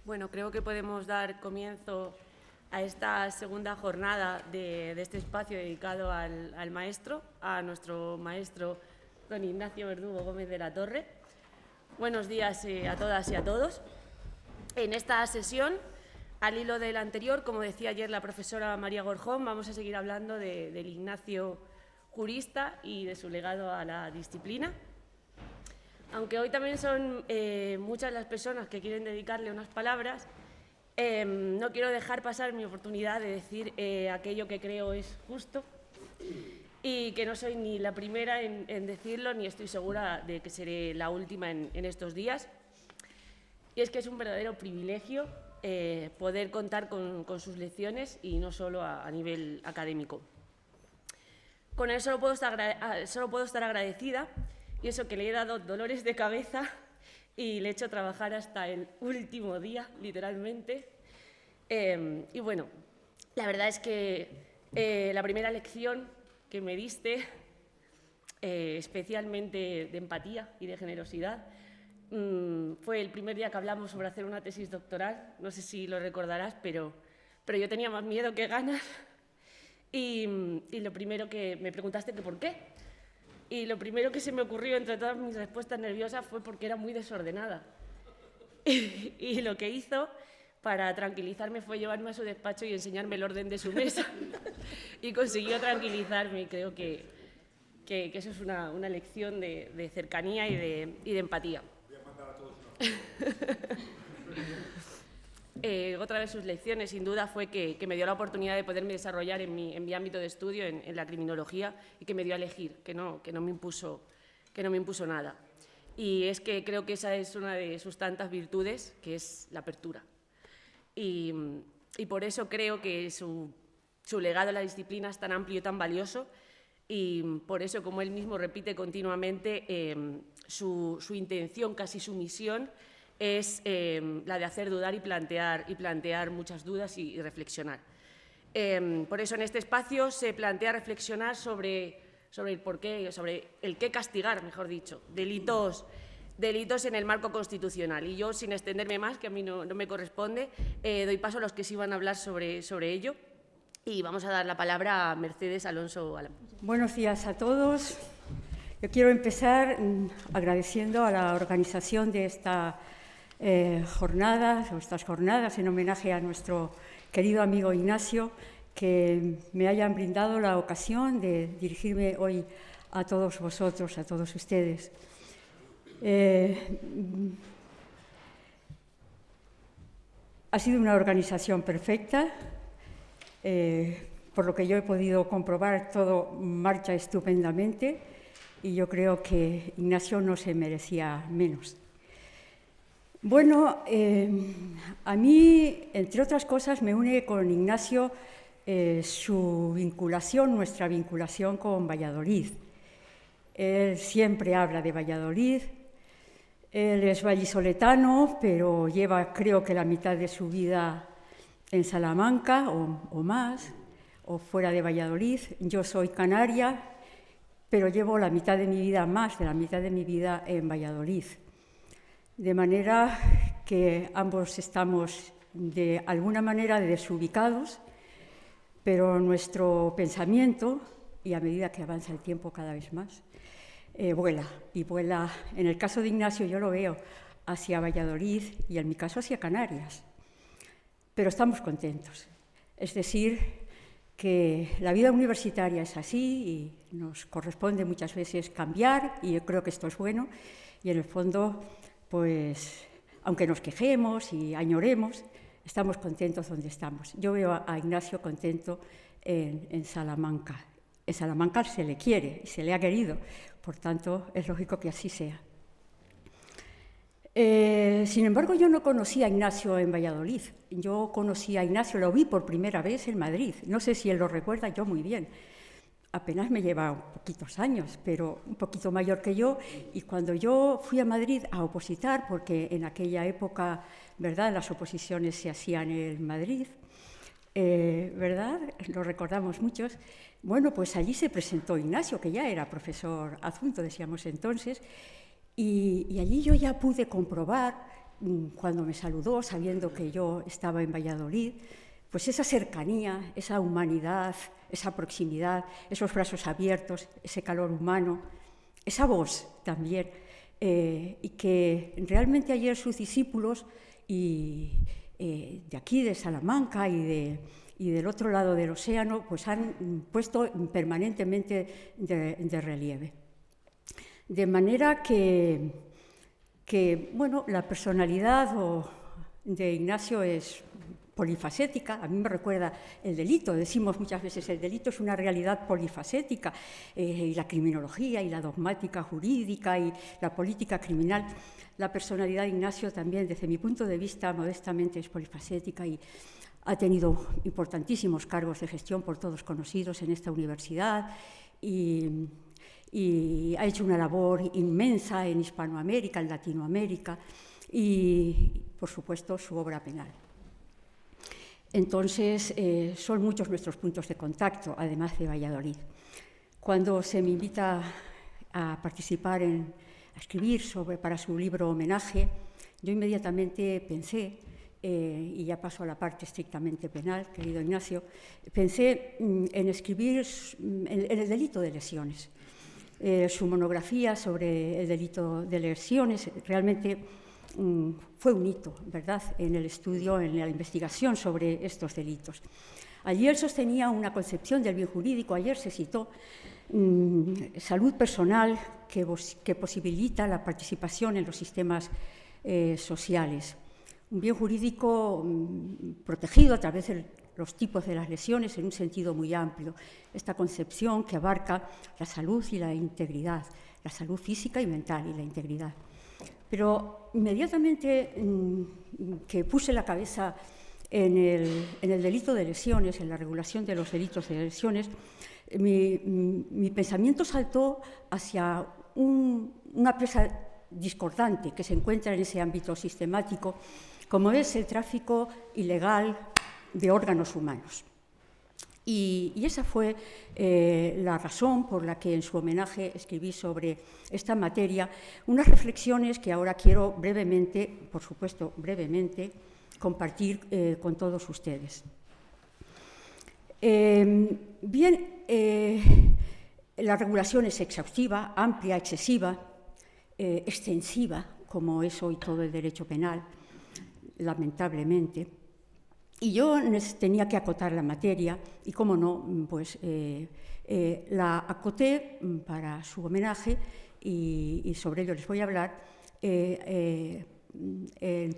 Bueno, creo que podemos dar comienzo a esta segunda jornada de este espacio dedicado al maestro, a nuestro maestro don Ignacio Verdugo Gómez de la Torre. Buenos días a todas y a todos. En esta sesión, al hilo del anterior, como decía ayer la profesora María Gorjón, vamos a seguir hablando del Ignacio jurista y de su legado a la disciplina. Aunque hoy también son muchas las personas que quieren dedicarle unas palabras, no quiero dejar pasar mi oportunidad de decir aquello que creo es justo y que no soy ni la primera en decirlo, ni estoy segura de que seré la última en estos días. Y es que es un verdadero privilegio poder contar con sus lecciones y no solo a nivel académico. Con él solo puedo estar agradecida, y eso que le he dado dolores de cabeza y le he hecho trabajar hasta el último día, literalmente. Y bueno, la verdad es que la primera lección que me diste, especialmente de empatía y de generosidad, fue el primer día que hablamos sobre hacer una tesis doctoral. No sé si lo recordarás, pero yo tenía más miedo que ganas. Y lo primero que me preguntaste que por qué. Y lo primero que se me ocurrió entre todas mis respuestas nerviosas fue porque era muy desordenada. Y lo que hizo para tranquilizarme fue llevarme a su despacho y enseñarme el orden de su mesa. Y consiguió tranquilizarme, y creo que eso es una lección de cercanía y de empatía. Voy a mandar a todos una Otra de sus lecciones, sin duda, fue que me dio la oportunidad de poderme desarrollar en mi ámbito de estudio, en la criminología, y que me dio a elegir, que no me impuso nada. Y es que creo que esa es una de sus tantas virtudes, que es la apertura. Y por eso creo que su legado a la disciplina es tan amplio y tan valioso, y por eso, como él mismo repite continuamente, su intención, casi su misión, es la de hacer dudar y plantear muchas dudas y reflexionar. Por eso en este espacio se plantea reflexionar sobre el porqué, sobre el qué castigar, mejor dicho, delitos en el marco constitucional. Y yo, sin extenderme más, que a mí no me corresponde, doy paso a los que sí van a hablar sobre ello, y vamos a dar la palabra a Mercedes Alonso Alam. Buenos días a todos. Yo quiero empezar agradeciendo a la organización de estas jornadas en homenaje a nuestro querido amigo Ignacio, que me hayan brindado la ocasión de dirigirme hoy a todos vosotros, a todos ustedes. Ha sido una organización perfecta. Por lo que yo he podido comprobar, todo marcha estupendamente, y yo creo que Ignacio no se merecía menos. Bueno, a mí, entre otras cosas, me une con Ignacio nuestra vinculación con Valladolid. Él siempre habla de Valladolid. Él es vallisoletano, pero lleva, creo que la mitad de su vida en Salamanca o más, o fuera de Valladolid. Yo soy canaria, pero llevo más de la mitad de mi vida en Valladolid. De manera que ambos estamos de alguna manera desubicados, pero nuestro pensamiento, y a medida que avanza el tiempo cada vez más, vuela. Y vuela, en el caso de Ignacio yo lo veo, hacia Valladolid y en mi caso hacia Canarias. Pero estamos contentos. Es decir, que la vida universitaria es así y nos corresponde muchas veces cambiar, y yo creo que esto es bueno, y en el fondo, pues, aunque nos quejemos y añoremos, estamos contentos donde estamos. Yo veo a Ignacio contento en Salamanca. En Salamanca se le quiere y se le ha querido, por tanto, es lógico que así sea. Sin embargo, yo no conocí a Ignacio en Valladolid. Yo conocí a Ignacio, lo vi por primera vez en Madrid. No sé si él lo recuerda, yo muy bien. Apenas me lleva poquitos años, pero un poquito mayor que yo. Y cuando yo fui a Madrid a opositar, porque en aquella época, ¿verdad?, las oposiciones se hacían en Madrid, ¿verdad?, lo recordamos muchos. Bueno, pues allí se presentó Ignacio, que ya era profesor adjunto, decíamos entonces, y allí yo ya pude comprobar cuando me saludó, sabiendo que yo estaba en Valladolid, pues esa cercanía, esa humanidad, esa proximidad, esos brazos abiertos, ese calor humano, esa voz también, y que realmente ayer sus discípulos de aquí, de Salamanca y del otro lado del océano, pues han puesto permanentemente de relieve. De manera que bueno, la personalidad de Ignacio es polifacética. A mí me recuerda el delito. Decimos muchas veces el delito es una realidad polifacética, y la criminología y la dogmática jurídica y la política criminal. La personalidad de Ignacio también, desde mi punto de vista, modestamente es polifacética y ha tenido importantísimos cargos de gestión por todos conocidos en esta universidad y ha hecho una labor inmensa en Hispanoamérica, en Latinoamérica y, por supuesto, su obra penal. Entonces, son muchos nuestros puntos de contacto, además de Valladolid. Cuando se me invita a participar a escribir para su libro Homenaje, yo inmediatamente pensé, y ya paso a la parte estrictamente penal, querido Ignacio, pensé en escribir en el delito de lesiones. Su monografía sobre el delito de lesiones realmente fue un hito, ¿verdad?, en el estudio, en la investigación sobre estos delitos. Allí él sostenía una concepción del bien jurídico, ayer se citó, salud personal que posibilita la participación en los sistemas sociales. Un bien jurídico protegido a través de los tipos de las lesiones en un sentido muy amplio. Esta concepción que abarca la salud y la integridad, la salud física y mental y la integridad. Pero inmediatamente que puse la cabeza en el delito de lesiones, en la regulación de los delitos de lesiones, mi pensamiento saltó hacia una presa discordante que se encuentra en ese ámbito sistemático, como es el tráfico ilegal de órganos humanos. Y esa fue la razón por la que en su homenaje escribí sobre esta materia unas reflexiones que ahora quiero brevemente, por supuesto brevemente, compartir con todos ustedes. La regulación es exhaustiva, amplia, excesiva, extensiva, como es hoy todo el derecho penal, lamentablemente. Y yo tenía que acotar la materia y, cómo no, pues la acoté para su homenaje y sobre ello les voy a hablar en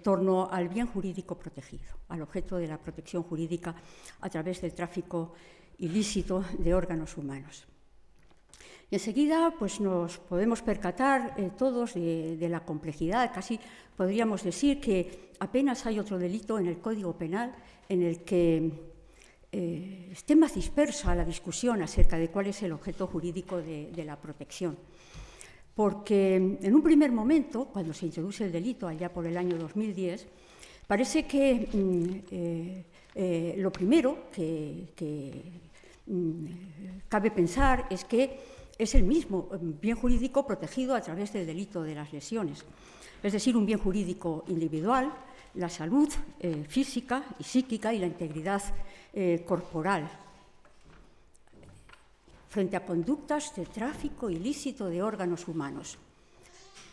torno al bien jurídico protegido, al objeto de la protección jurídica a través del tráfico ilícito de órganos humanos. Y enseguida pues, nos podemos percatar todos de la complejidad. Casi podríamos decir que apenas hay otro delito en el Código Penal en el que esté más dispersa la discusión acerca de cuál es el objeto jurídico de la protección. Porque en un primer momento, cuando se introduce el delito allá por el año 2010, parece que lo primero que cabe pensar es que es el mismo bien jurídico protegido a través del delito de las lesiones. Es decir, un bien jurídico individual, la salud física y psíquica y la integridad corporal, frente a conductas de tráfico ilícito de órganos humanos.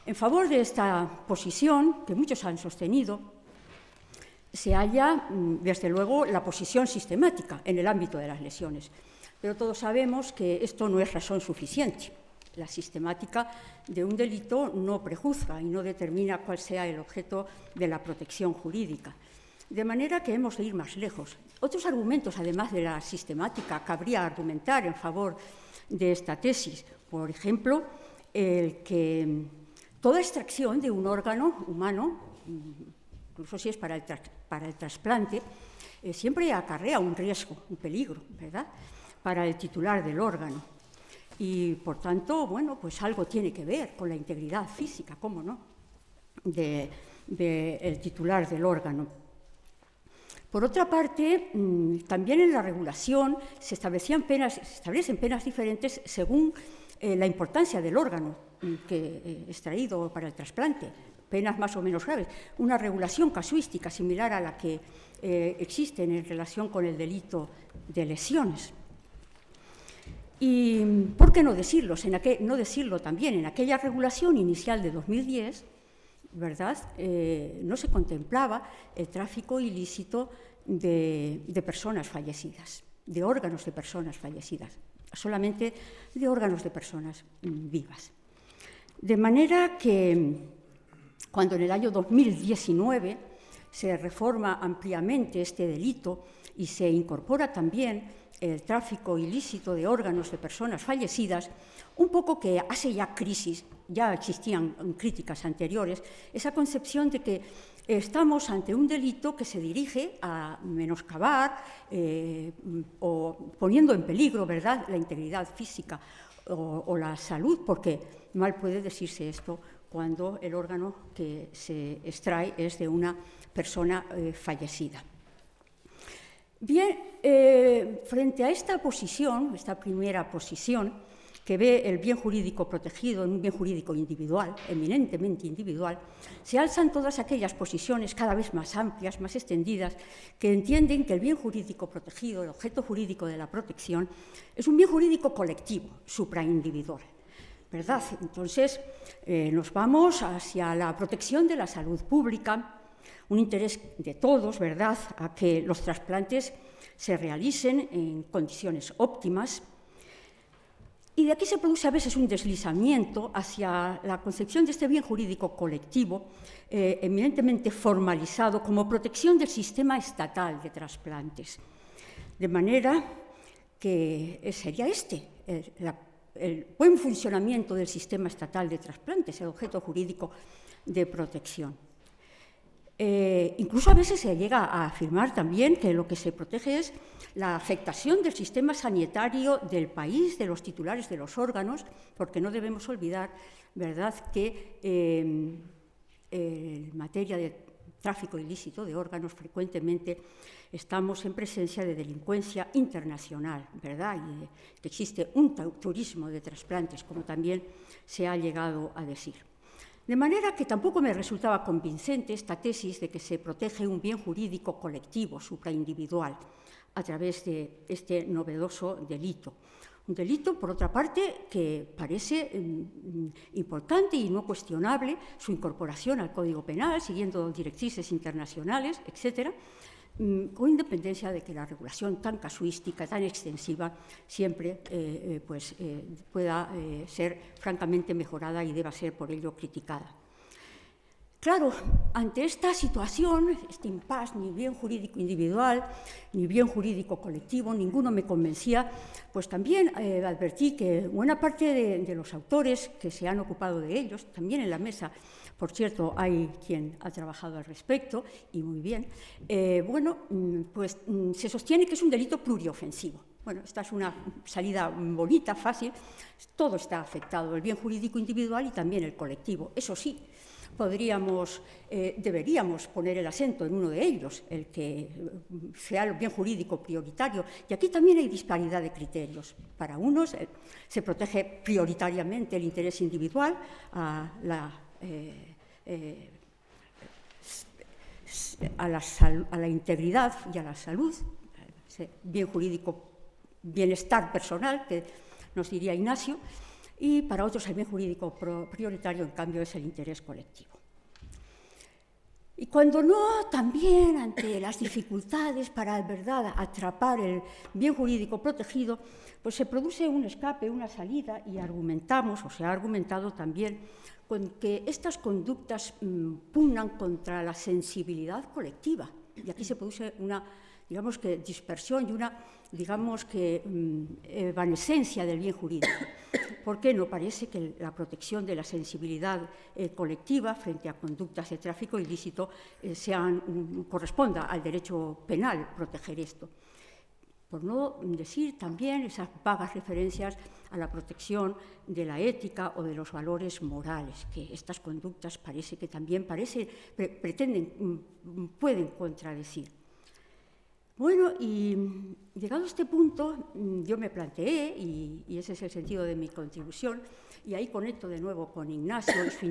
En favor de esta posición, que muchos han sostenido, se halla, desde luego, la posición sistemática en el ámbito de las lesiones. Pero todos sabemos que esto no es razón suficiente. La sistemática de un delito no prejuzga y no determina cuál sea el objeto de la protección jurídica. De manera que hemos de ir más lejos. Otros argumentos, además de la sistemática, cabría argumentar en favor de esta tesis. Por ejemplo, el que toda extracción de un órgano humano, incluso si es para el trasplante, siempre acarrea un riesgo, un peligro, ¿verdad?, para el titular del órgano. Y, por tanto, bueno, pues algo tiene que ver con la integridad física, cómo no, del titular del órgano. Por otra parte, también en la regulación se establecen penas diferentes según la importancia del órgano extraído para el trasplante. penas más o menos graves, una regulación casuística similar a la que existe en relación con el delito de lesiones. Y, ¿por qué no decirlo? No decirlo también, en aquella regulación inicial de 2010, ¿verdad? No se contemplaba el tráfico ilícito de personas fallecidas, de órganos de personas fallecidas, solamente de órganos de personas vivas. De manera que cuando en el año 2019 se reforma ampliamente este delito y se incorpora también el tráfico ilícito de órganos de personas fallecidas, un poco que hace ya crisis, ya existían críticas anteriores, esa concepción de que estamos ante un delito que se dirige a menoscabar o poniendo en peligro, ¿verdad?, la integridad física o la salud, porque mal puede decirse esto cuando el órgano que se extrae es de una persona fallecida. Bien, frente a esta posición, esta primera posición, que ve el bien jurídico protegido en un bien jurídico individual, eminentemente individual, se alzan todas aquellas posiciones cada vez más amplias, más extendidas, que entienden que el bien jurídico protegido, el objeto jurídico de la protección, es un bien jurídico colectivo, supraindividual, ¿verdad? Entonces, nos vamos hacia la protección de la salud pública, un interés de todos, ¿verdad?, a que los trasplantes se realicen en condiciones óptimas. Y de aquí se produce a veces un deslizamiento hacia la concepción de este bien jurídico colectivo, eminentemente formalizado como protección del sistema estatal de trasplantes. De manera que sería el buen funcionamiento del sistema estatal de trasplantes, el objeto jurídico de protección. Incluso a veces se llega a afirmar también que lo que se protege es la afectación del sistema sanitario del país, de los titulares de los órganos, porque no debemos olvidar, ¿verdad?, que en materia de tráfico ilícito de órganos frecuentemente estamos en presencia de delincuencia internacional, ¿verdad?, y que existe un turismo de trasplantes, como también se ha llegado a decir. De manera que tampoco me resultaba convincente esta tesis de que se protege un bien jurídico colectivo, supraindividual, a través de este novedoso delito. Un delito, por otra parte, que parece importante y no cuestionable su incorporación al Código Penal, siguiendo directrices internacionales, etcétera, con independencia de que la regulación tan casuística, tan extensiva, siempre pueda ser francamente mejorada y deba ser por ello criticada. Claro, ante esta situación, este impasse, ni bien jurídico individual, ni bien jurídico colectivo, ninguno me convencía, pues también advertí que buena parte de los autores que se han ocupado de ellos, también en la mesa, por cierto, hay quien ha trabajado al respecto, y muy bien, se sostiene que es un delito pluriofensivo. Bueno, esta es una salida bonita, fácil, todo está afectado, el bien jurídico individual y también el colectivo. Eso sí, deberíamos poner el acento en uno de ellos, el que sea el bien jurídico prioritario. Y aquí también hay disparidad de criterios. Para unos se protege prioritariamente el interés individual, a la integridad y a la salud, ese bien jurídico, bienestar personal, que nos diría Ignacio, y para otros el bien jurídico prioritario, en cambio, es el interés colectivo. Y cuando no, también ante las dificultades para, ¿verdad?, atrapar el bien jurídico protegido, pues se produce un escape, una salida, y argumentamos, o se ha argumentado también, con que estas conductas pugnan contra la sensibilidad colectiva. Y aquí se produce una, digamos que, dispersión y una, digamos que, evanescencia del bien jurídico. ¿Por qué no parece que la protección de la sensibilidad colectiva frente a conductas de tráfico ilícito corresponda al derecho penal proteger esto? Por no decir también esas vagas referencias a la protección de la ética o de los valores morales, que estas conductas parece que también pueden contradecir. Bueno, y llegado a este punto, yo me planteé, y ese es el sentido de mi contribución, y ahí conecto de nuevo con Ignacio y su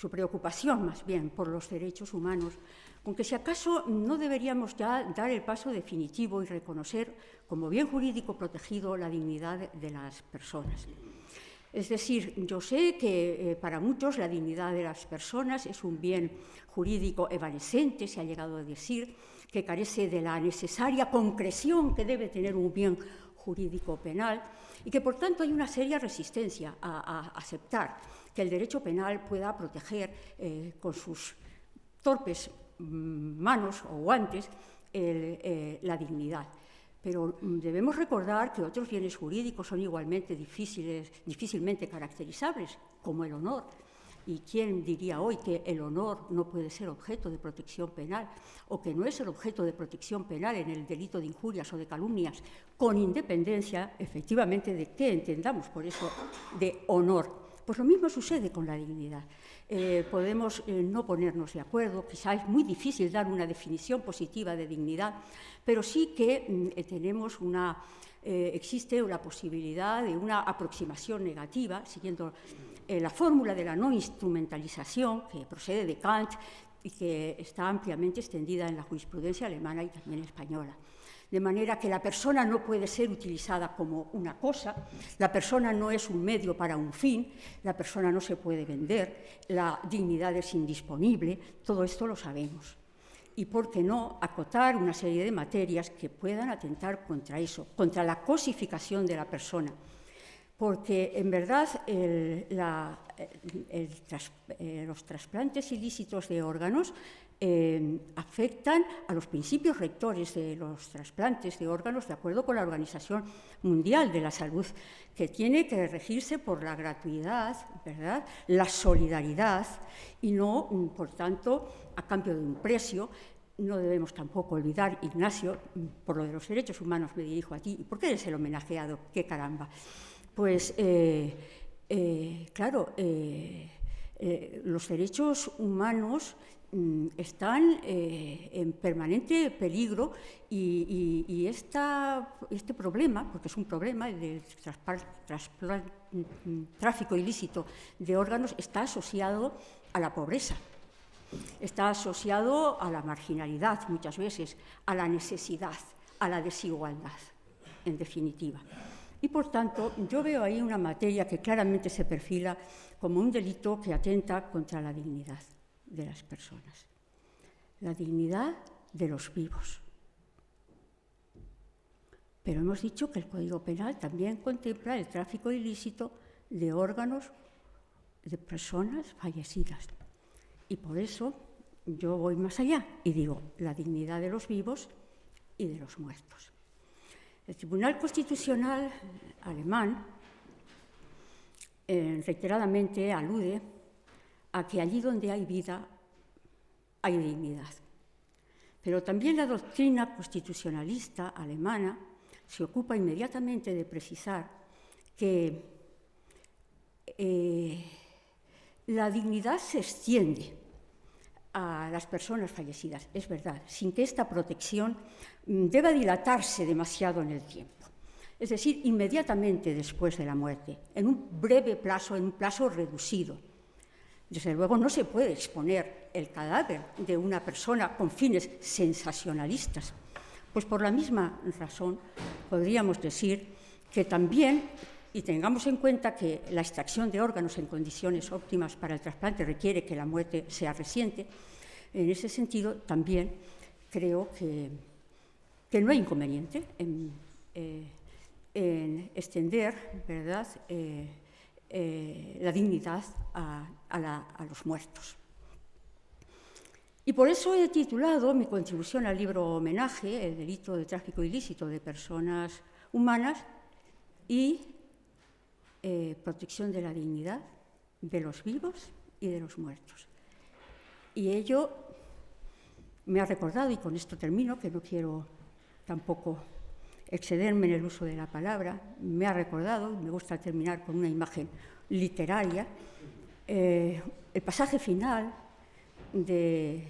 su preocupación más bien por los derechos humanos, con que si acaso no deberíamos ya dar el paso definitivo y reconocer como bien jurídico protegido la dignidad de las personas. Es decir, yo sé que para muchos la dignidad de las personas es un bien jurídico evanescente, se ha llegado a decir, que carece de la necesaria concreción que debe tener un bien jurídico penal y que, por tanto, hay una seria resistencia a aceptar que el derecho penal pueda proteger con sus torpes manos o guantes la dignidad. Pero debemos recordar que otros bienes jurídicos son igualmente difícilmente caracterizables, como el honor. ¿Y quién diría hoy que el honor no puede ser objeto de protección penal o que no es el objeto de protección penal en el delito de injurias o de calumnias, con independencia, efectivamente, de qué entendamos por eso de honor? Pues lo mismo sucede con la dignidad. Podemos no ponernos de acuerdo, quizá es muy difícil dar una definición positiva de dignidad, pero sí que existe una posibilidad de una aproximación negativa, siguiendo la fórmula de la no instrumentalización, que procede de Kant y que está ampliamente extendida en la jurisprudencia alemana y también española. De manera que la persona no puede ser utilizada como una cosa, la persona no es un medio para un fin, la persona no se puede vender, la dignidad es indisponible, todo esto lo sabemos. Y, ¿por qué no?, acotar una serie de materias que puedan atentar contra eso, contra la cosificación de la persona. Porque, en verdad, los trasplantes ilícitos de órganos afectan a los principios rectores de los trasplantes de órganos de acuerdo con la Organización Mundial de la Salud, que tiene que regirse por la gratuidad, ¿verdad?, la solidaridad y no, por tanto, a cambio de un precio. No debemos tampoco olvidar, Ignacio, por lo de los derechos humanos me dirijo a ti, ¿y por qué eres el homenajeado? ¡Qué caramba! Pues, claro, los derechos humanos están en permanente peligro y este problema, porque es un problema, el del tráfico ilícito de órganos, está asociado a la pobreza, está asociado a la marginalidad muchas veces, a la necesidad, a la desigualdad, en definitiva. Y, por tanto, yo veo ahí una materia que claramente se perfila como un delito que atenta contra la dignidad de las personas, la dignidad de los vivos. Pero hemos dicho que el Código Penal también contempla el tráfico ilícito de órganos de personas fallecidas. Y por eso yo voy más allá y digo la dignidad de los vivos y de los muertos. El Tribunal Constitucional alemán reiteradamente alude a que allí donde hay vida hay dignidad. Pero también la doctrina constitucionalista alemana se ocupa inmediatamente de precisar que la dignidad se extiende a las personas fallecidas, es verdad, sin que esta protección deba dilatarse demasiado en el tiempo. Es decir, inmediatamente después de la muerte, en un breve plazo, en un plazo reducido. Desde luego no se puede exponer el cadáver de una persona con fines sensacionalistas, pues por la misma razón podríamos decir que también, y tengamos en cuenta que la extracción de órganos en condiciones óptimas para el trasplante requiere que la muerte sea reciente, en ese sentido también creo que no hay inconveniente en extender, ¿verdad?, la dignidad a los muertos. Y por eso he titulado mi contribución al libro Homenaje, el delito de tráfico ilícito de personas humanas y protección de la dignidad de los vivos y de los muertos. Y ello me ha recordado, y con esto termino, que no quiero tampoco excederme en el uso de la palabra, me ha recordado, me gusta terminar con una imagen literaria, el pasaje final del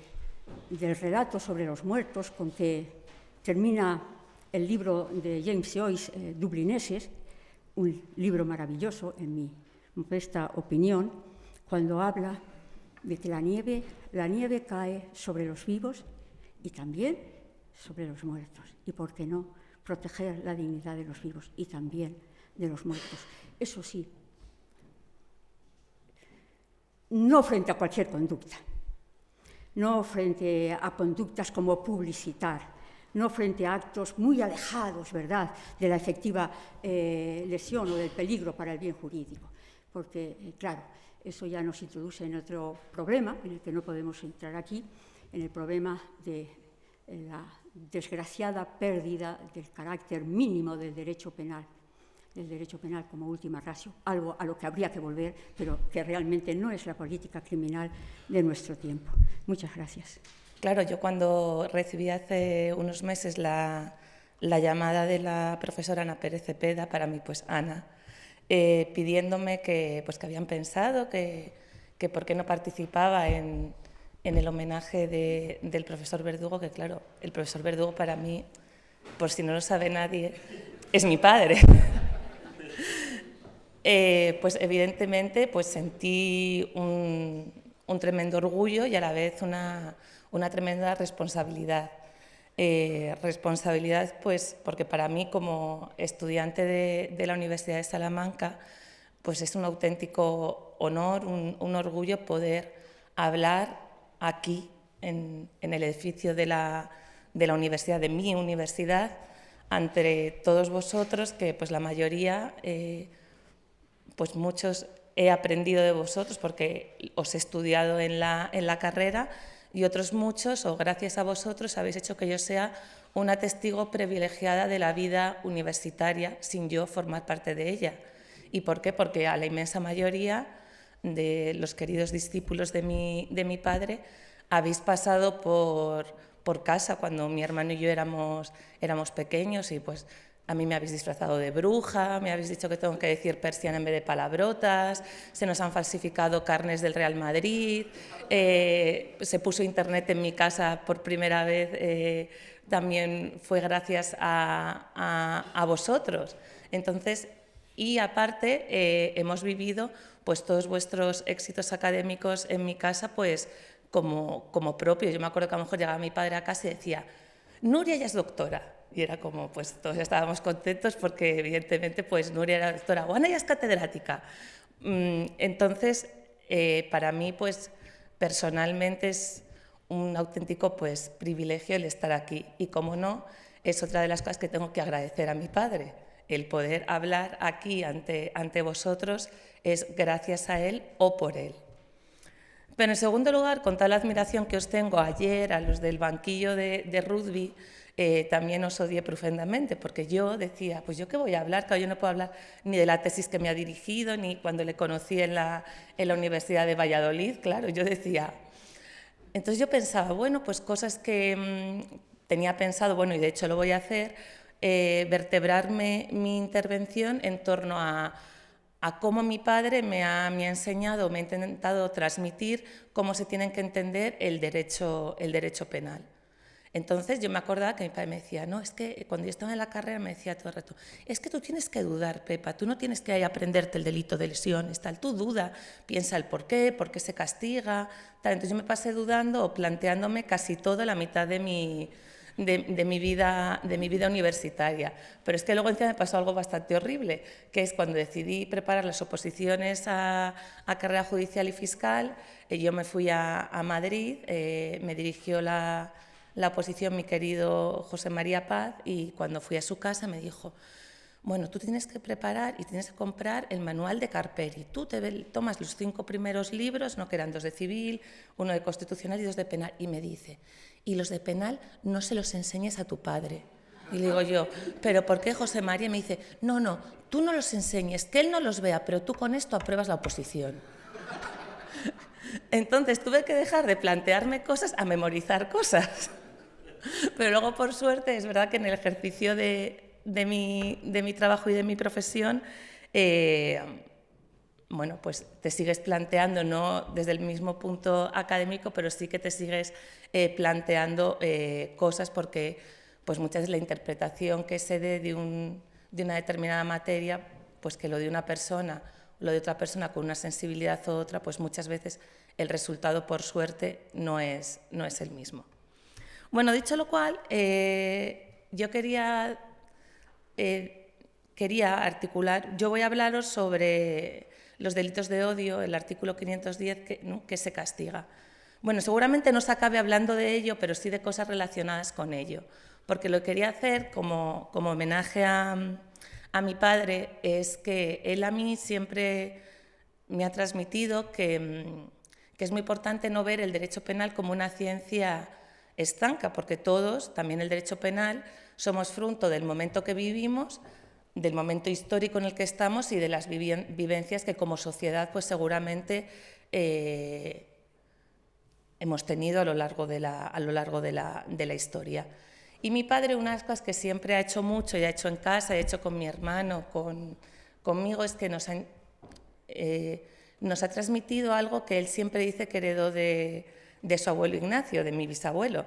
relato sobre los muertos con que termina el libro de James Joyce, Dublineses, un libro maravilloso, en mi modesta opinión, cuando habla de que la nieve cae sobre los vivos y también sobre los muertos. Y, ¿por qué no?, proteger la dignidad de los vivos y también de los muertos. Eso sí, no frente a cualquier conducta, no frente a conductas como publicitar, no frente a actos muy alejados, ¿verdad?, de la efectiva lesión o del peligro para el bien jurídico. Porque, claro, eso ya nos introduce en otro problema, en el que no podemos entrar aquí, en el problema de la desgraciada pérdida del carácter mínimo del derecho penal como última ratio, algo a lo que habría que volver, pero que realmente no es la política criminal de nuestro tiempo. Muchas gracias. Claro, yo cuando recibí hace unos meses la llamada de la profesora Ana Pérez Cepeda, para mí, pues Ana, pidiéndome que habían pensado que por qué no participaba en el homenaje del profesor Verdugo, que claro, el profesor Verdugo para mí, por si no lo sabe nadie, es mi padre. Pues evidentemente pues sentí un tremendo orgullo y a la vez una tremenda responsabilidad. Responsabilidad pues porque para mí como estudiante de la Universidad de Salamanca pues es un auténtico honor, un orgullo poder hablar aquí en el edificio de la universidad, de mi universidad, ante todos vosotros, que pues la mayoría, pues muchos he aprendido de vosotros porque os he estudiado en la carrera, y otros muchos, o gracias a vosotros, habéis hecho que yo sea una testigo privilegiada de la vida universitaria sin yo formar parte de ella. ¿Y por qué? Porque a la inmensa mayoría de los queridos discípulos de mi padre habéis pasado por casa cuando mi hermano y yo éramos pequeños, y pues a mí me habéis disfrazado de bruja, me habéis dicho que tengo que decir persiana en vez de palabrotas, se nos han falsificado carnes del Real Madrid, se puso internet en mi casa por primera vez, también fue gracias a vosotros. Entonces, y aparte hemos vivido pues todos vuestros éxitos académicos en mi casa pues como propios. Yo me acuerdo que a lo mejor llegaba mi padre a casa y decía: Nuria ya es doctora. Y era como, pues todos estábamos contentos porque evidentemente pues Nuria era doctora, o Ana ya es catedrática. Entonces, para mí pues personalmente es un auténtico pues privilegio el estar aquí, y como no, es otra de las cosas que tengo que agradecer a mi padre. El poder hablar aquí ante vosotros es gracias a él o por él. Pero en segundo lugar, con tal admiración que os tengo ayer a los del banquillo de rugby, también os odié profundamente, porque yo decía, pues yo qué voy a hablar, claro, yo no puedo hablar ni de la tesis que me ha dirigido, ni cuando le conocí en la Universidad de Valladolid, claro, yo decía. Entonces yo pensaba, bueno, pues cosas que tenía pensado, bueno, y de hecho lo voy a hacer, vertebrarme mi intervención en torno a cómo mi padre me ha enseñado, me ha intentado transmitir cómo se tienen que entender el derecho penal. Entonces yo me acordaba que mi padre me decía, no, es que cuando yo estaba en la carrera me decía todo el rato, es que tú tienes que dudar, Pepa, tú no tienes que aprenderte el delito de lesiones, tal, tú duda, piensa el por qué se castiga, tal. Entonces yo me pasé dudando o planteándome casi toda la mitad de mi vida universitaria. Pero es que luego encima me pasó algo bastante horrible, que es cuando decidí preparar las oposiciones a carrera judicial y fiscal, yo me fui a Madrid, me dirigió la oposición mi querido José María Paz, y cuando fui a su casa me dijo, bueno, tú tienes que preparar y tienes que comprar el manual de Carperi. Tú tomas los 5 primeros libros, no, que eran 2 de civil, 1 de constitucional y 2 de penal, y me dice, y los de penal no se los enseñes a tu padre. Y le digo yo, ¿pero por qué, José María? Y me dice, no, tú no los enseñes, que él no los vea, pero tú con esto apruebas la oposición. Entonces tuve que dejar de plantearme cosas a memorizar cosas. Pero luego, por suerte, es verdad que en el ejercicio de mi trabajo y de mi profesión, bueno, pues te sigues planteando, no desde el mismo punto académico, pero sí que te sigues planteando cosas, porque pues muchas veces la interpretación que se dé de una determinada materia, pues que lo de una persona, lo de otra persona con una sensibilidad u otra, pues muchas veces el resultado, por suerte, no es el mismo. Bueno, dicho lo cual, yo quería articular, yo voy a hablaros sobre los delitos de odio, el artículo 510 que se castiga. Bueno, seguramente no se acabe hablando de ello, pero sí de cosas relacionadas con ello, porque lo que quería hacer como homenaje a mi padre es que él a mí siempre me ha transmitido que es muy importante no ver el derecho penal como una ciencia estanca, porque todos, también el derecho penal, somos fruto del momento que vivimos, del momento histórico en el que estamos y de las vivencias que como sociedad pues seguramente hemos tenido a lo largo de la historia. Y mi padre, una de las cosas que siempre ha hecho mucho, y ha hecho en casa, ha hecho con mi hermano, conmigo, es que nos ha transmitido algo que él siempre dice que heredó de su abuelo Ignacio, de mi bisabuelo,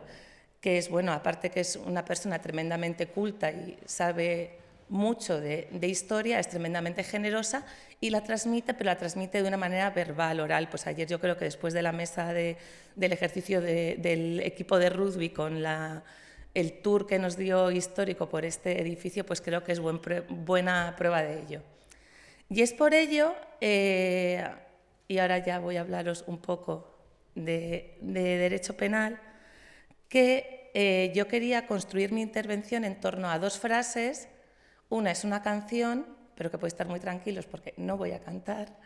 que es, bueno, aparte que es una persona tremendamente culta y sabe mucho de historia, es tremendamente generosa y la transmite, pero la transmite de una manera verbal, oral. Pues ayer yo creo que después de la mesa del ejercicio del equipo de rugby con el tour que nos dio histórico por este edificio, pues creo que es buena prueba de ello. Y es por ello, y ahora ya voy a hablaros un poco de derecho penal, que yo quería construir mi intervención en torno a dos frases. Una es una canción, pero que podéis estar muy tranquilos porque no voy a cantar,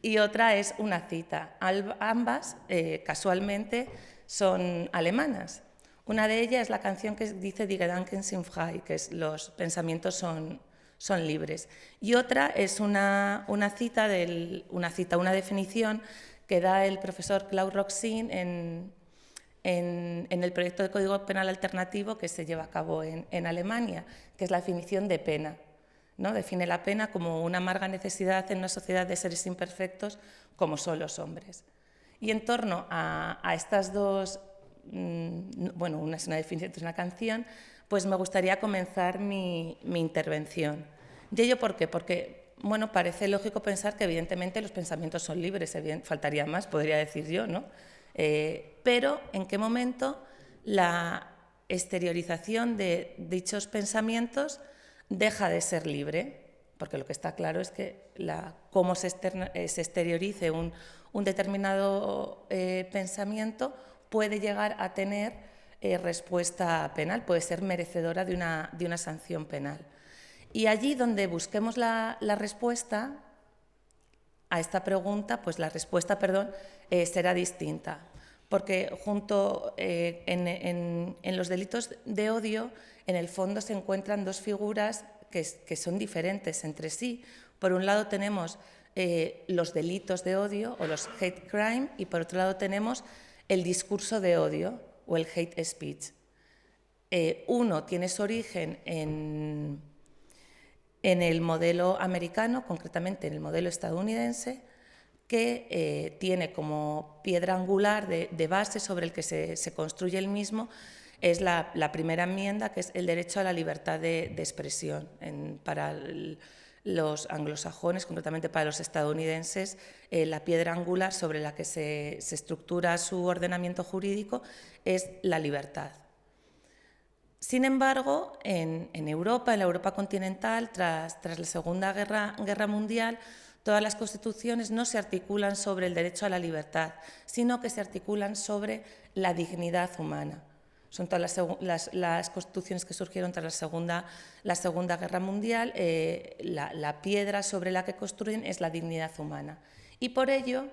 y otra es una cita. Ambas, casualmente, son alemanas. Una de ellas es la canción que dice Die Gedanken sind frei, que es los pensamientos son libres. Y otra es una definición que da el profesor Klaus Roxin en el proyecto de Código Penal Alternativo que se lleva a cabo en Alemania, que es la definición de pena, ¿no? Define la pena como una amarga necesidad en una sociedad de seres imperfectos como son los hombres. Y en torno a estas dos, bueno, una es una definición, otra es una canción, pues me gustaría comenzar mi intervención. ¿Y ello por qué? Porque, bueno, parece lógico pensar que evidentemente los pensamientos son libres, faltaría más, podría decir yo, ¿no? Pero ¿en qué momento la exteriorización de dichos pensamientos deja de ser libre? Porque lo que está claro es que cómo se exteriorice un determinado pensamiento puede llegar a tener respuesta penal, puede ser merecedora de una sanción penal. Y allí donde busquemos la respuesta a esta pregunta, pues la respuesta, será distinta, porque junto en los delitos de odio, en el fondo se encuentran dos figuras que son diferentes entre sí. Por un lado tenemos los delitos de odio o los hate crime y por otro lado tenemos el discurso de odio o el hate speech. Uno tiene su origen en el modelo americano, concretamente en el modelo estadounidense, que tiene como piedra angular de base sobre el que se construye el mismo, es la primera enmienda, que es el derecho a la libertad de expresión. Para los anglosajones, concretamente para los estadounidenses, la piedra angular sobre la que se estructura su ordenamiento jurídico es la libertad. Sin embargo, en Europa, en la Europa continental, tras la Segunda Guerra Mundial, todas las constituciones no se articulan sobre el derecho a la libertad, sino que se articulan sobre la dignidad humana. Son todas las constituciones que surgieron tras la Segunda Guerra Mundial, la piedra sobre la que construyen es la dignidad humana. Y por ello,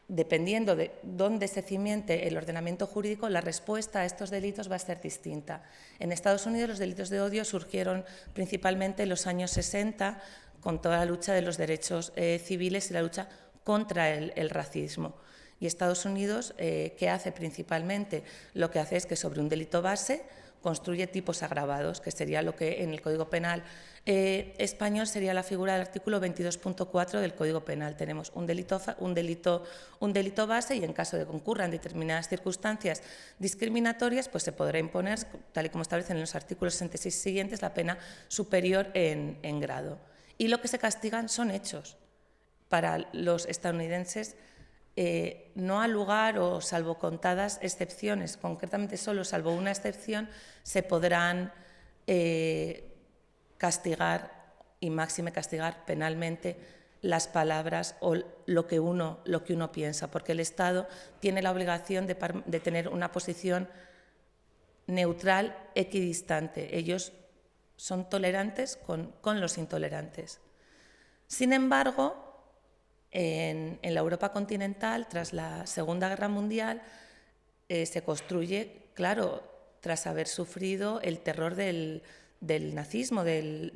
dependiendo de dónde se cimiente el ordenamiento jurídico, la respuesta a estos delitos va a ser distinta. En Estados Unidos los delitos de odio surgieron principalmente en los años 60 con toda la lucha de los derechos civiles y la lucha contra el racismo. Y Estados Unidos, ¿qué hace principalmente? Lo que hace es que sobre un delito base construye tipos agravados, que sería lo que en el Código Penal español sería la figura del artículo 22.4 del Código Penal. Tenemos un delito base y en caso de que concurran determinadas circunstancias discriminatorias, pues se podrá imponer, tal y como establecen en los artículos 66 siguientes, la pena superior en grado. Y lo que se castigan son hechos. Para los estadounidenses no ha lugar, o salvo contadas excepciones, concretamente solo salvo una excepción, se podrán castigar y máxime castigar penalmente las palabras o lo que uno piensa, porque el Estado tiene la obligación de tener una posición neutral, equidistante. Ellos son tolerantes con los intolerantes. Sin embargo, en la Europa continental, tras la Segunda Guerra Mundial, se construye, claro, tras haber sufrido el terror del nazismo, del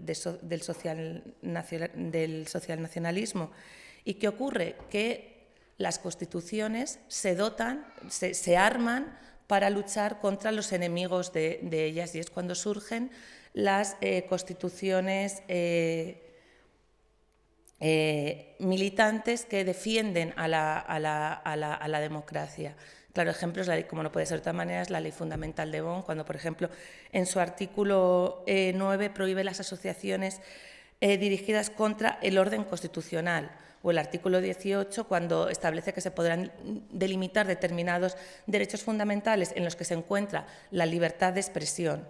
socialnacionalismo. ¿Y qué ocurre? Que las constituciones se dotan, se arman para luchar contra los enemigos de ellas, y es cuando surgen las constituciones militantes que defienden a la democracia. Claro, ejemplos, como no puede ser de otra manera, es la Ley Fundamental de Bonn, cuando, por ejemplo, en su artículo 9 prohíbe las asociaciones dirigidas contra el orden constitucional, o el artículo 18, cuando establece que se podrán delimitar determinados derechos fundamentales en los que se encuentra la libertad de expresión.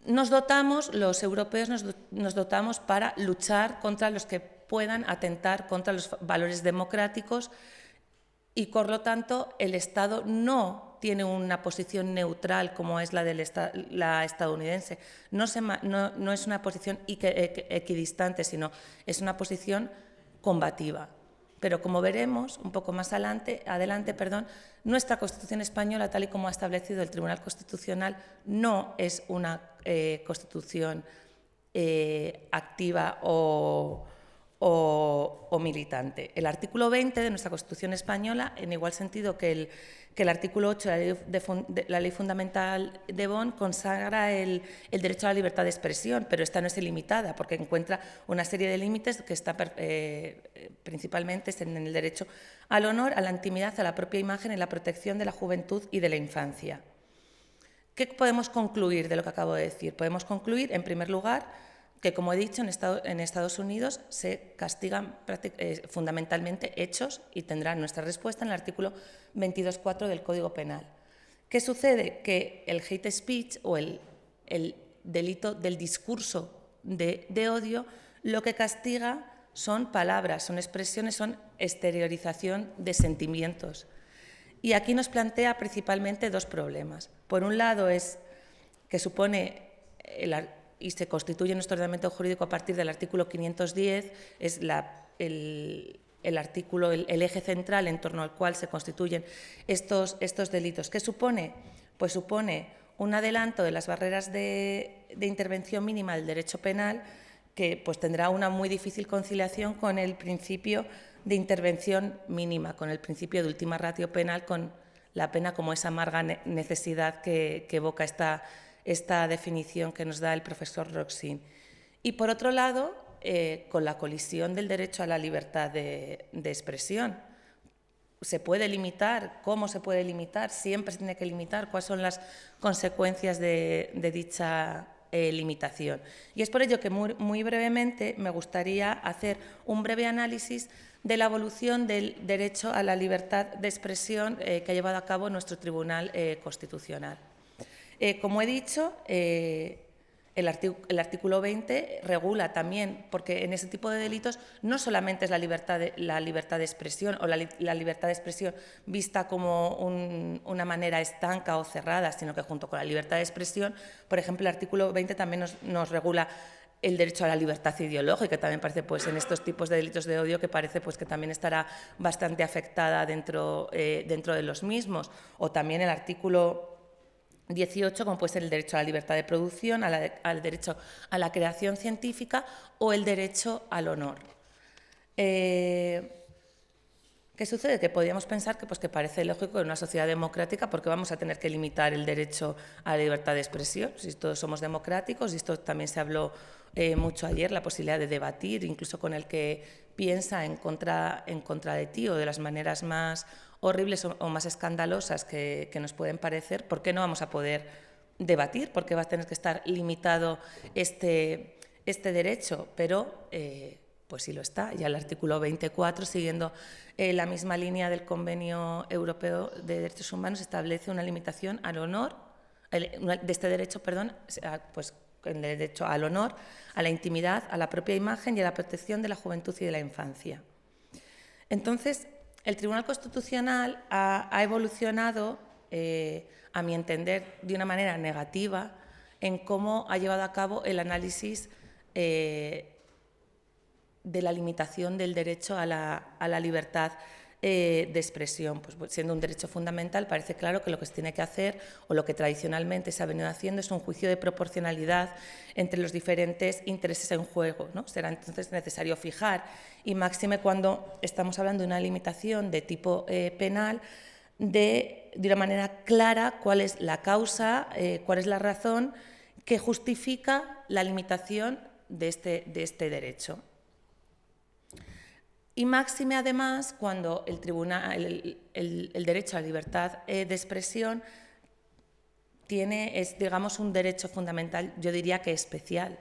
Los europeos nos dotamos para luchar contra los que puedan atentar contra los valores democráticos, y, por lo tanto, el Estado no tiene una posición neutral como es la estadounidense. No es una posición equidistante, sino es una posición combativa. Pero, como veremos un poco más adelante, nuestra Constitución española, tal y como ha establecido el Tribunal Constitucional, no es una Constitución activa o militante. El artículo 20 de nuestra Constitución española, en igual sentido que el artículo 8 de la Ley Fundamental de Bonn, consagra el derecho a la libertad de expresión, pero esta no es ilimitada, porque encuentra una serie de límites que está principalmente en el derecho al honor, a la intimidad, a la propia imagen y la protección de la juventud y de la infancia. ¿Qué podemos concluir de lo que acabo de decir? Podemos concluir, en primer lugar, que, como he dicho, en Estados Unidos se castigan fundamentalmente hechos, y tendrán nuestra respuesta en el artículo 22.4 del Código Penal. ¿Qué sucede? Que el hate speech, o el delito del discurso de odio, lo que castiga son palabras, son expresiones, son exteriorización de sentimientos. Y aquí nos plantea principalmente dos problemas. Por un lado, es que supone y se constituye nuestro ordenamiento jurídico a partir del artículo 510, es el eje central en torno al cual se constituyen estos delitos. ¿Qué supone? Pues supone un adelanto de las barreras de intervención mínima del derecho penal, que pues tendrá una muy difícil conciliación con el principio de intervención mínima, con el principio de última ratio penal, con la pena como esa amarga necesidad que evoca esta definición que nos da el profesor Roxin. Y, por otro lado, con la colisión del derecho a la libertad de expresión. ¿Se puede limitar? ¿Cómo se puede limitar? ¿Siempre se tiene que limitar? ¿Cuáles son las consecuencias de dicha limitación? Y es por ello que muy brevemente me gustaría hacer un breve análisis de la evolución del derecho a la libertad de expresión que ha llevado a cabo nuestro Tribunal Constitucional. Como he dicho, el artículo 20 regula también, porque en ese tipo de delitos no solamente es la libertad de expresión, o la libertad de expresión vista como una manera estanca o cerrada, sino que junto con la libertad de expresión, por ejemplo, el artículo 20 también nos regula el derecho a la libertad ideológica, que también parece, pues, en estos tipos de delitos de odio, que parece, pues, que también estará bastante afectada dentro de los mismos. O también el artículo 18, como puede ser el derecho a la libertad de producción, al derecho a la creación científica, o el derecho al honor. ¿Qué sucede? Que podríamos pensar que parece lógico en una sociedad democrática, porque vamos a tener que limitar el derecho a la libertad de expresión, si todos somos democráticos, y esto también se habló mucho ayer, la posibilidad de debatir, incluso con el que piensa en contra de ti, o de las maneras más horribles o más escandalosas que nos pueden parecer. ¿Por qué no vamos a poder debatir? Porque va a tener que estar limitado este derecho, pero Pues sí lo está. Ya el artículo 24, siguiendo la misma línea del Convenio Europeo de Derechos Humanos, establece una limitación al honor, de este derecho, pues el derecho al honor, a la intimidad, a la propia imagen y a la protección de la juventud y de la infancia. Entonces, el Tribunal Constitucional ha evolucionado, a mi entender, de una manera negativa en cómo ha llevado a cabo el análisis de la limitación del derecho a la libertad de expresión. Pues siendo un derecho fundamental, parece claro que lo que se tiene que hacer, o lo que tradicionalmente se ha venido haciendo, es un juicio de proporcionalidad entre los diferentes intereses en juego, ¿no? Será entonces necesario fijar, y máxime cuando estamos hablando de una limitación de tipo penal, de una manera clara cuál es la causa, cuál es la razón que justifica la limitación de este derecho. Y máxime, además, cuando el derecho a la libertad de expresión es, digamos, un derecho fundamental, yo diría que especial,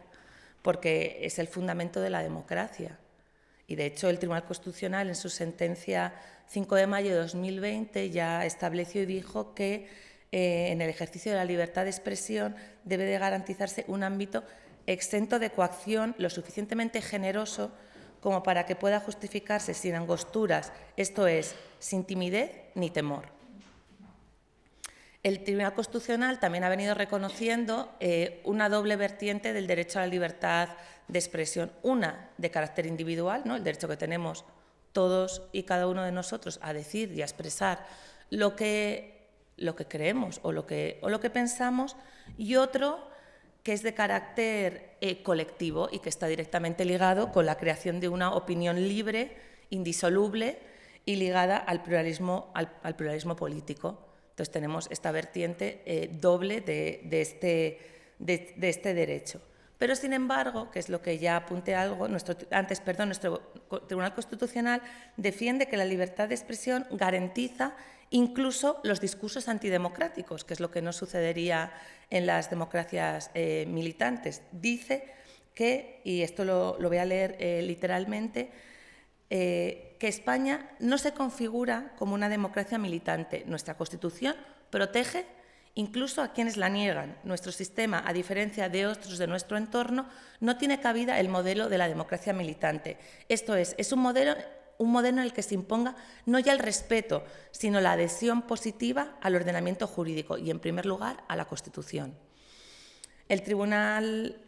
porque es el fundamento de la democracia. Y, de hecho, el Tribunal Constitucional, en su sentencia 5 de mayo de 2020, ya estableció y dijo que en el ejercicio de la libertad de expresión debe de garantizarse un ámbito exento de coacción, lo suficientemente generoso como para que pueda justificarse sin angosturas, esto es, sin timidez ni temor. El Tribunal Constitucional también ha venido reconociendo una doble vertiente del derecho a la libertad de expresión, una de carácter individual, ¿no?, el derecho que tenemos todos y cada uno de nosotros a decir y a expresar lo que creemos o lo que pensamos, y otro que es de carácter colectivo y que está directamente ligado con la creación de una opinión libre, indisoluble y ligada al pluralismo político. Entonces tenemos esta vertiente doble de este derecho. Pero, sin embargo, que es lo que ya apunté algo, nuestro Tribunal Constitucional defiende que la libertad de expresión garantiza incluso los discursos antidemocráticos, que es lo que no sucedería en las democracias militantes. Dice que, y esto lo voy a leer literalmente, que España no se configura como una democracia militante. Nuestra Constitución protege incluso a quienes la niegan. Nuestro sistema, a diferencia de otros de nuestro entorno, no tiene cabida el modelo de la democracia militante. Esto es un modelo en el que se imponga no ya el respeto, sino la adhesión positiva al ordenamiento jurídico y, en primer lugar, a la Constitución. El Tribunal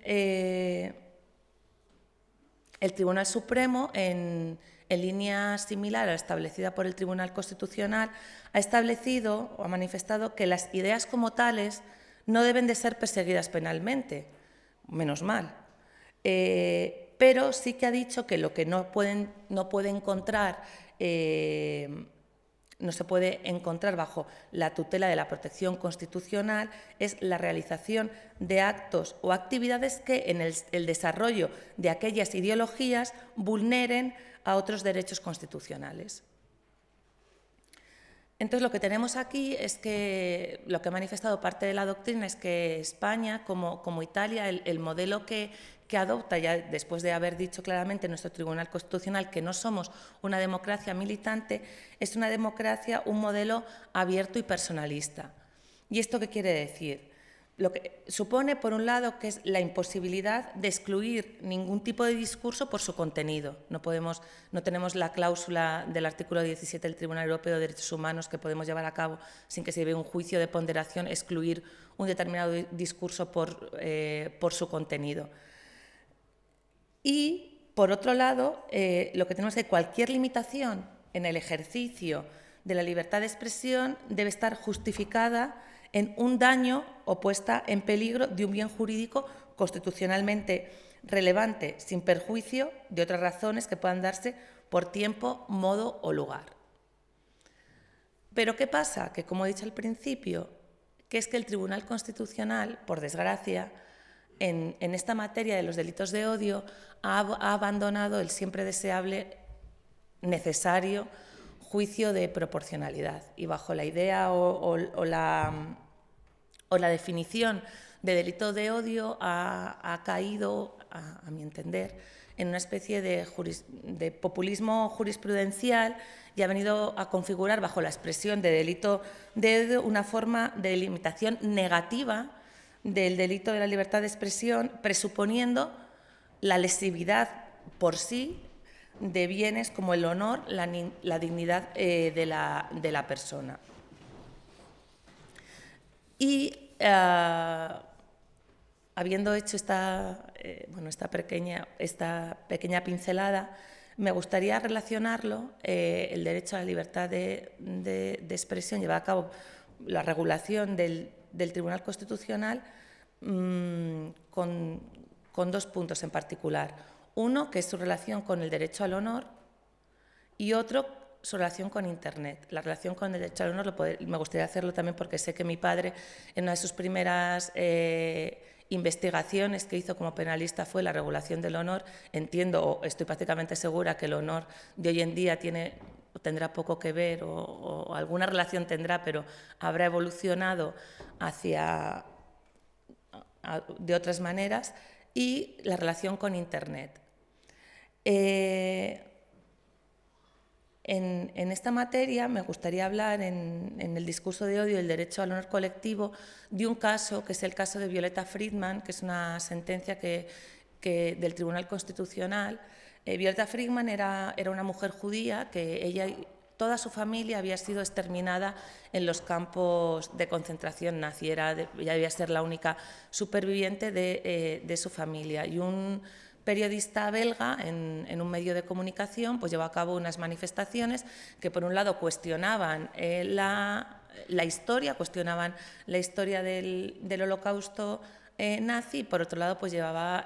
Supremo, en línea similar a la establecida por el Tribunal Constitucional, ha establecido o ha manifestado que las ideas como tales no deben de ser perseguidas penalmente, menos mal. Pero sí que ha dicho que lo que no se puede encontrar bajo la tutela de la protección constitucional es la realización de actos o actividades que en el desarrollo de aquellas ideologías vulneren a otros derechos constitucionales. Entonces, lo que tenemos aquí es que lo que ha manifestado parte de la doctrina es que España, como Italia, el modelo que adopta, ya después de haber dicho claramente nuestro Tribunal Constitucional que no somos una democracia militante, es una democracia, un modelo abierto y personalista. ¿Y esto qué quiere decir? Lo que supone, por un lado, que es la imposibilidad de excluir ningún tipo de discurso por su contenido. No tenemos la cláusula del artículo 17 del Tribunal Europeo de Derechos Humanos que podemos llevar a cabo sin que se lleve un juicio de ponderación, excluir un determinado discurso por su contenido. Y, por otro lado, lo que tenemos es que cualquier limitación en el ejercicio de la libertad de expresión debe estar justificada en un daño o puesta en peligro de un bien jurídico constitucionalmente relevante, sin perjuicio de otras razones que puedan darse por tiempo, modo o lugar. Pero ¿qué pasa? Que, como he dicho al principio, que es que el Tribunal Constitucional, por desgracia, en esta materia de los delitos de odio, ha abandonado el siempre deseable, necesario juicio de proporcionalidad, y bajo la idea o la definición de delito de odio ha caído, a mi entender, en una especie de populismo jurisprudencial y ha venido a configurar bajo la expresión de delito de odio una forma de limitación negativa del delito de la libertad de expresión, presuponiendo la lesividad por sí de bienes como el honor, la dignidad de la persona. Y habiendo hecho esta pequeña pincelada, me gustaría relacionarlo, el derecho a la libertad de expresión, llevar a cabo la regulación del Tribunal Constitucional con dos puntos en particular. Uno, que es su relación con el derecho al honor, y otro, su relación con Internet. La relación con el derecho al honor me gustaría hacerlo también porque sé que mi padre, en una de sus primeras investigaciones que hizo como penalista fue la regulación del honor. Entiendo, o estoy prácticamente segura, que el honor de hoy en día tendrá poco que ver o alguna relación tendrá, pero habrá evolucionado de otras maneras, y la relación con Internet. En esta materia me gustaría hablar en el discurso de odio y el derecho al honor colectivo de un caso, que es el caso de Violeta Friedman, que es una sentencia del Tribunal Constitucional. Violeta Friedman era una mujer judía que ella y toda su familia había sido exterminada en los campos de concentración nazi. Ella debía ser la única superviviente de su familia. Y un periodista belga en un medio de comunicación pues llevó a cabo unas manifestaciones que, por un lado, cuestionaban la historia del Holocausto nazi, y por otro lado pues llevaba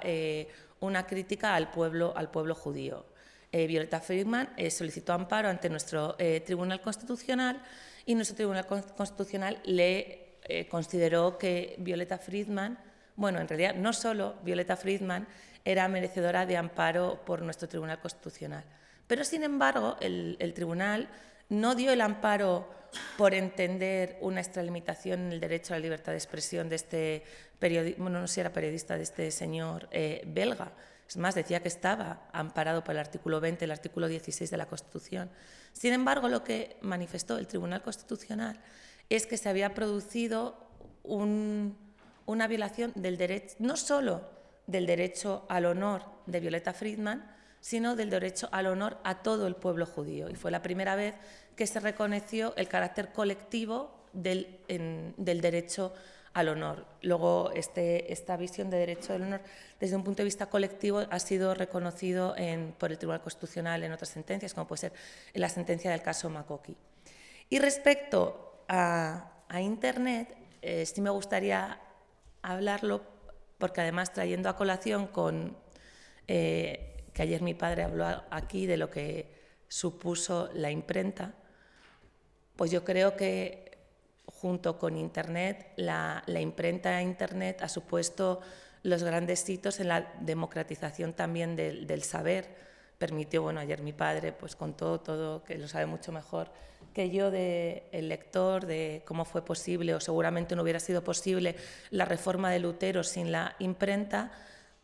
una crítica al pueblo judío. Violeta Friedman solicitó amparo ante nuestro Tribunal Constitucional, y nuestro Tribunal Constitucional le consideró que Violeta Friedman, bueno, en realidad no solo Violeta Friedman era merecedora de amparo por nuestro Tribunal Constitucional, pero sin embargo el Tribunal no dio el amparo por entender una extralimitación en el derecho a la libertad de expresión de este periodista, bueno, no sé si era periodista, de este señor belga. Es más, decía que estaba amparado por el artículo 20 y el artículo 16 de la Constitución. Sin embargo, lo que manifestó el Tribunal Constitucional es que se había producido una violación del derecho, no solo del derecho al honor de Violeta Friedman, sino del derecho al honor a todo el pueblo judío. Y fue la primera vez que se reconoció el carácter colectivo del derecho al honor. Luego, esta visión de derecho al honor desde un punto de vista colectivo ha sido reconocido por el Tribunal Constitucional en otras sentencias, como puede ser en la sentencia del caso Makoki. Y respecto a Internet, sí me gustaría hablarlo, porque además, trayendo a colación que ayer mi padre habló aquí de lo que supuso la imprenta, pues yo creo que junto con Internet, la imprenta a Internet ha supuesto los grandes hitos en la democratización también del saber. Permitió, bueno, ayer mi padre pues contó todo, que lo sabe mucho mejor que yo, el lector, de cómo fue posible, o seguramente no hubiera sido posible, la reforma de Lutero sin la imprenta.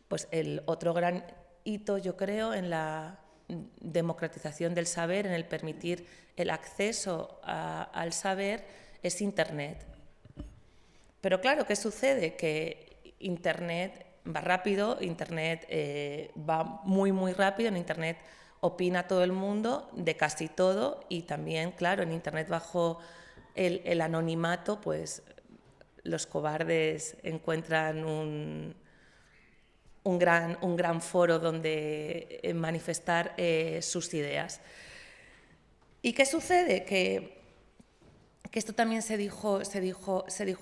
Pues el otro gran hito, yo creo, en la democratización del saber, en el permitir el acceso al saber, es Internet. Pero claro, ¿qué sucede? Que Internet va rápido, Internet va muy, muy rápido, en Internet opina todo el mundo de casi todo, y también, claro, en Internet, bajo el anonimato, pues los cobardes encuentran un gran foro donde manifestar sus ideas. ¿Y qué sucede? Que esto también se dijo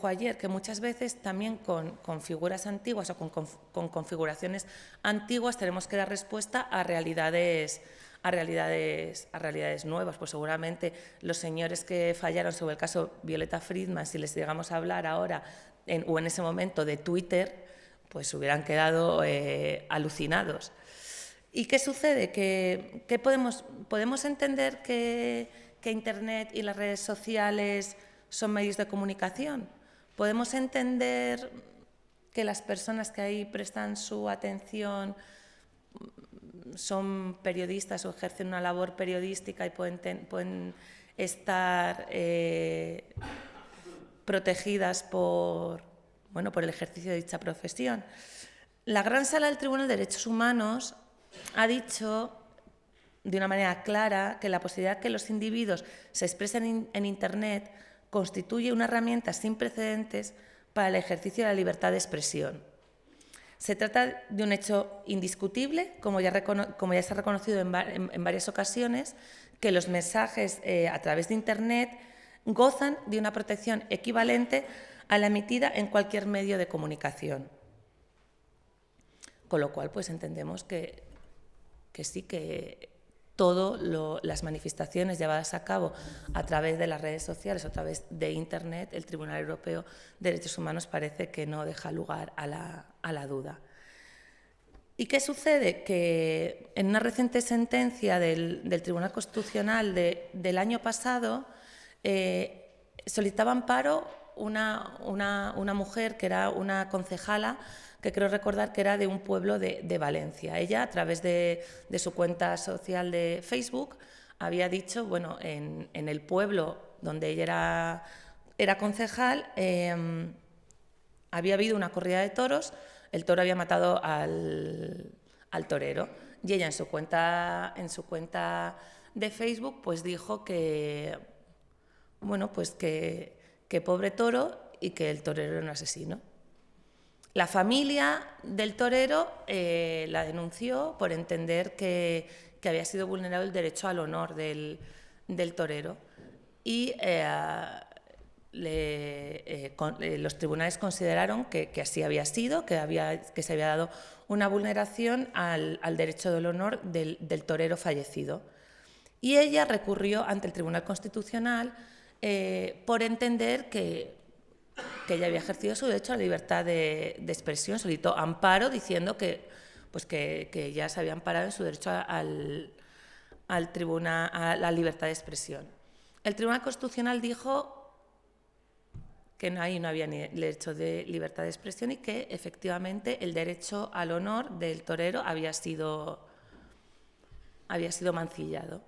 ayer, que muchas veces también con figuras antiguas o con configuraciones antiguas tenemos que dar respuesta a realidades nuevas. Pues seguramente los señores que fallaron sobre el caso Violeta Friedman, si les llegamos a hablar ahora o en ese momento de Twitter, pues hubieran quedado alucinados. ¿Y qué sucede? Que podemos entender que Internet y las redes sociales son medios de comunicación. Podemos entender que las personas que ahí prestan su atención son periodistas o ejercen una labor periodística y pueden estar protegidas por el ejercicio de dicha profesión. La Gran Sala del Tribunal de Derechos Humanos ha dicho de una manera clara que la posibilidad de que los individuos se expresen en Internet constituye una herramienta sin precedentes para el ejercicio de la libertad de expresión. Se trata de un hecho indiscutible, como ya se ha reconocido en varias ocasiones, que los mensajes a través de Internet gozan de una protección equivalente a la emitida en cualquier medio de comunicación. Con lo cual, pues entendemos que sí, que todas las manifestaciones llevadas a cabo a través de las redes sociales o a través de Internet, el Tribunal Europeo de Derechos Humanos parece que no deja lugar a la duda. ¿Y qué sucede? Que en una reciente sentencia del Tribunal Constitucional del año pasado solicitaba amparo una mujer que era una concejala, que creo recordar que era de un pueblo de Valencia. Ella, a través de su cuenta social de Facebook, había dicho, bueno, en el pueblo donde ella era concejal, había habido una corrida de toros, el toro había matado al torero, y ella en su cuenta de Facebook pues dijo que, bueno, pues que pobre toro y que el torero era un asesino. La familia del torero la denunció por entender que había sido vulnerado el derecho al honor del torero, y los tribunales consideraron que así había sido, que se había dado una vulneración al derecho del honor del torero fallecido. Y ella recurrió ante el Tribunal Constitucional por entender que ella había ejercido su derecho a la libertad de expresión. Solicitó amparo diciendo que ya se había amparado en su derecho a la libertad de expresión. El Tribunal Constitucional dijo que ahí no había ni derecho de libertad de expresión y que efectivamente el derecho al honor del torero había sido mancillado.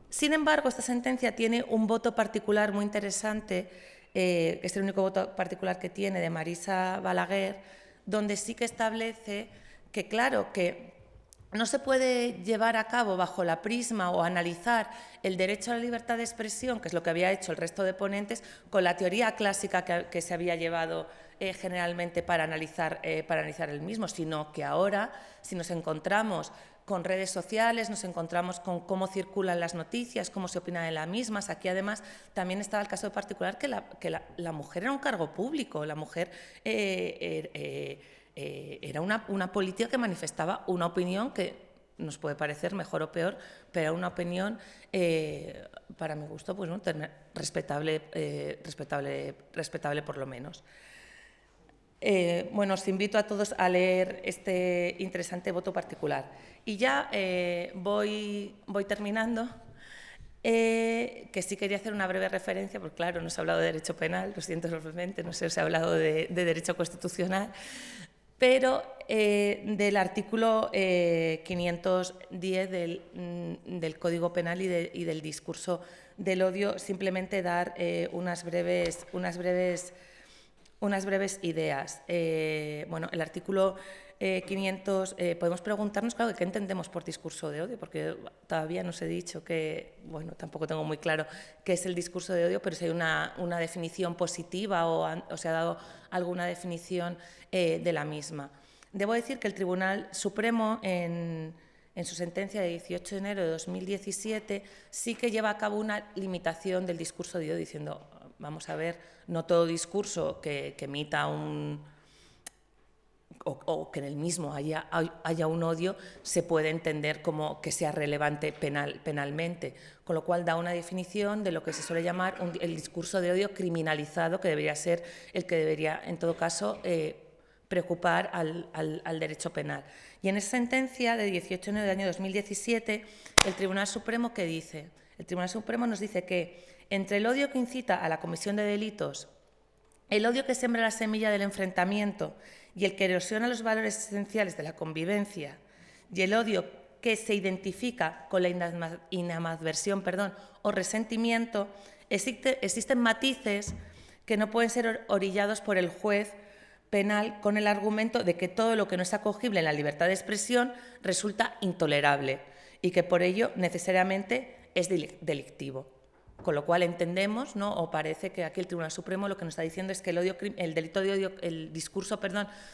Sin embargo, esta sentencia tiene un voto particular muy interesante, que es el único voto particular que tiene, de Marisa Balaguer, donde sí que establece que, claro, que no se puede llevar a cabo bajo la prisma o analizar el derecho a la libertad de expresión, que es lo que había hecho el resto de ponentes, con la teoría clásica que se había llevado generalmente para analizar el mismo, sino que ahora, si nos encontramos con redes sociales, nos encontramos con cómo circulan las noticias, cómo se opina de las mismas. Aquí, además, también estaba el caso particular que la mujer era un cargo público, la mujer era una política que manifestaba una opinión que nos puede parecer mejor o peor, pero era una opinión, para mi gusto, pues, respetable por lo menos. Bueno, os invito a todos a leer este interesante voto particular. Y ya voy terminando, que sí quería hacer una breve referencia, porque claro, no se ha hablado de derecho penal, lo siento enormemente, no sé, os he hablado de derecho constitucional, pero del artículo 510 del Código Penal y del discurso del odio, simplemente dar unas breves ideas. Bueno, el artículo 500, podemos preguntarnos, claro, ¿qué entendemos por discurso de odio? Porque todavía no os he dicho que, bueno, tampoco tengo muy claro qué es el discurso de odio, pero si hay una definición positiva o se ha dado alguna definición de la misma. Debo decir que el Tribunal Supremo, en su sentencia de 18 de enero de 2017, sí que lleva a cabo una limitación del discurso de odio, diciendo, vamos a ver, no todo discurso que emita o que en el mismo haya un odio se puede entender como que sea relevante penalmente, con lo cual da una definición de lo que se suele llamar el discurso de odio criminalizado, que debería ser el que debería, en todo caso, preocupar al derecho penal. Y en esa sentencia de 18 de enero del año 2017, el Tribunal Supremo, ¿qué dice? El Tribunal Supremo nos dice que entre el odio que incita a la comisión de delitos, el odio que siembra la semilla del enfrentamiento y el que erosiona los valores esenciales de la convivencia, y el odio que se identifica con la animadversión o resentimiento, existen matices que no pueden ser orillados por el juez penal con el argumento de que todo lo que no es acogible en la libertad de expresión resulta intolerable y que por ello necesariamente es delictivo. Con lo cual entendemos, ¿no?, o parece que aquí el Tribunal Supremo lo que nos está diciendo es que el discurso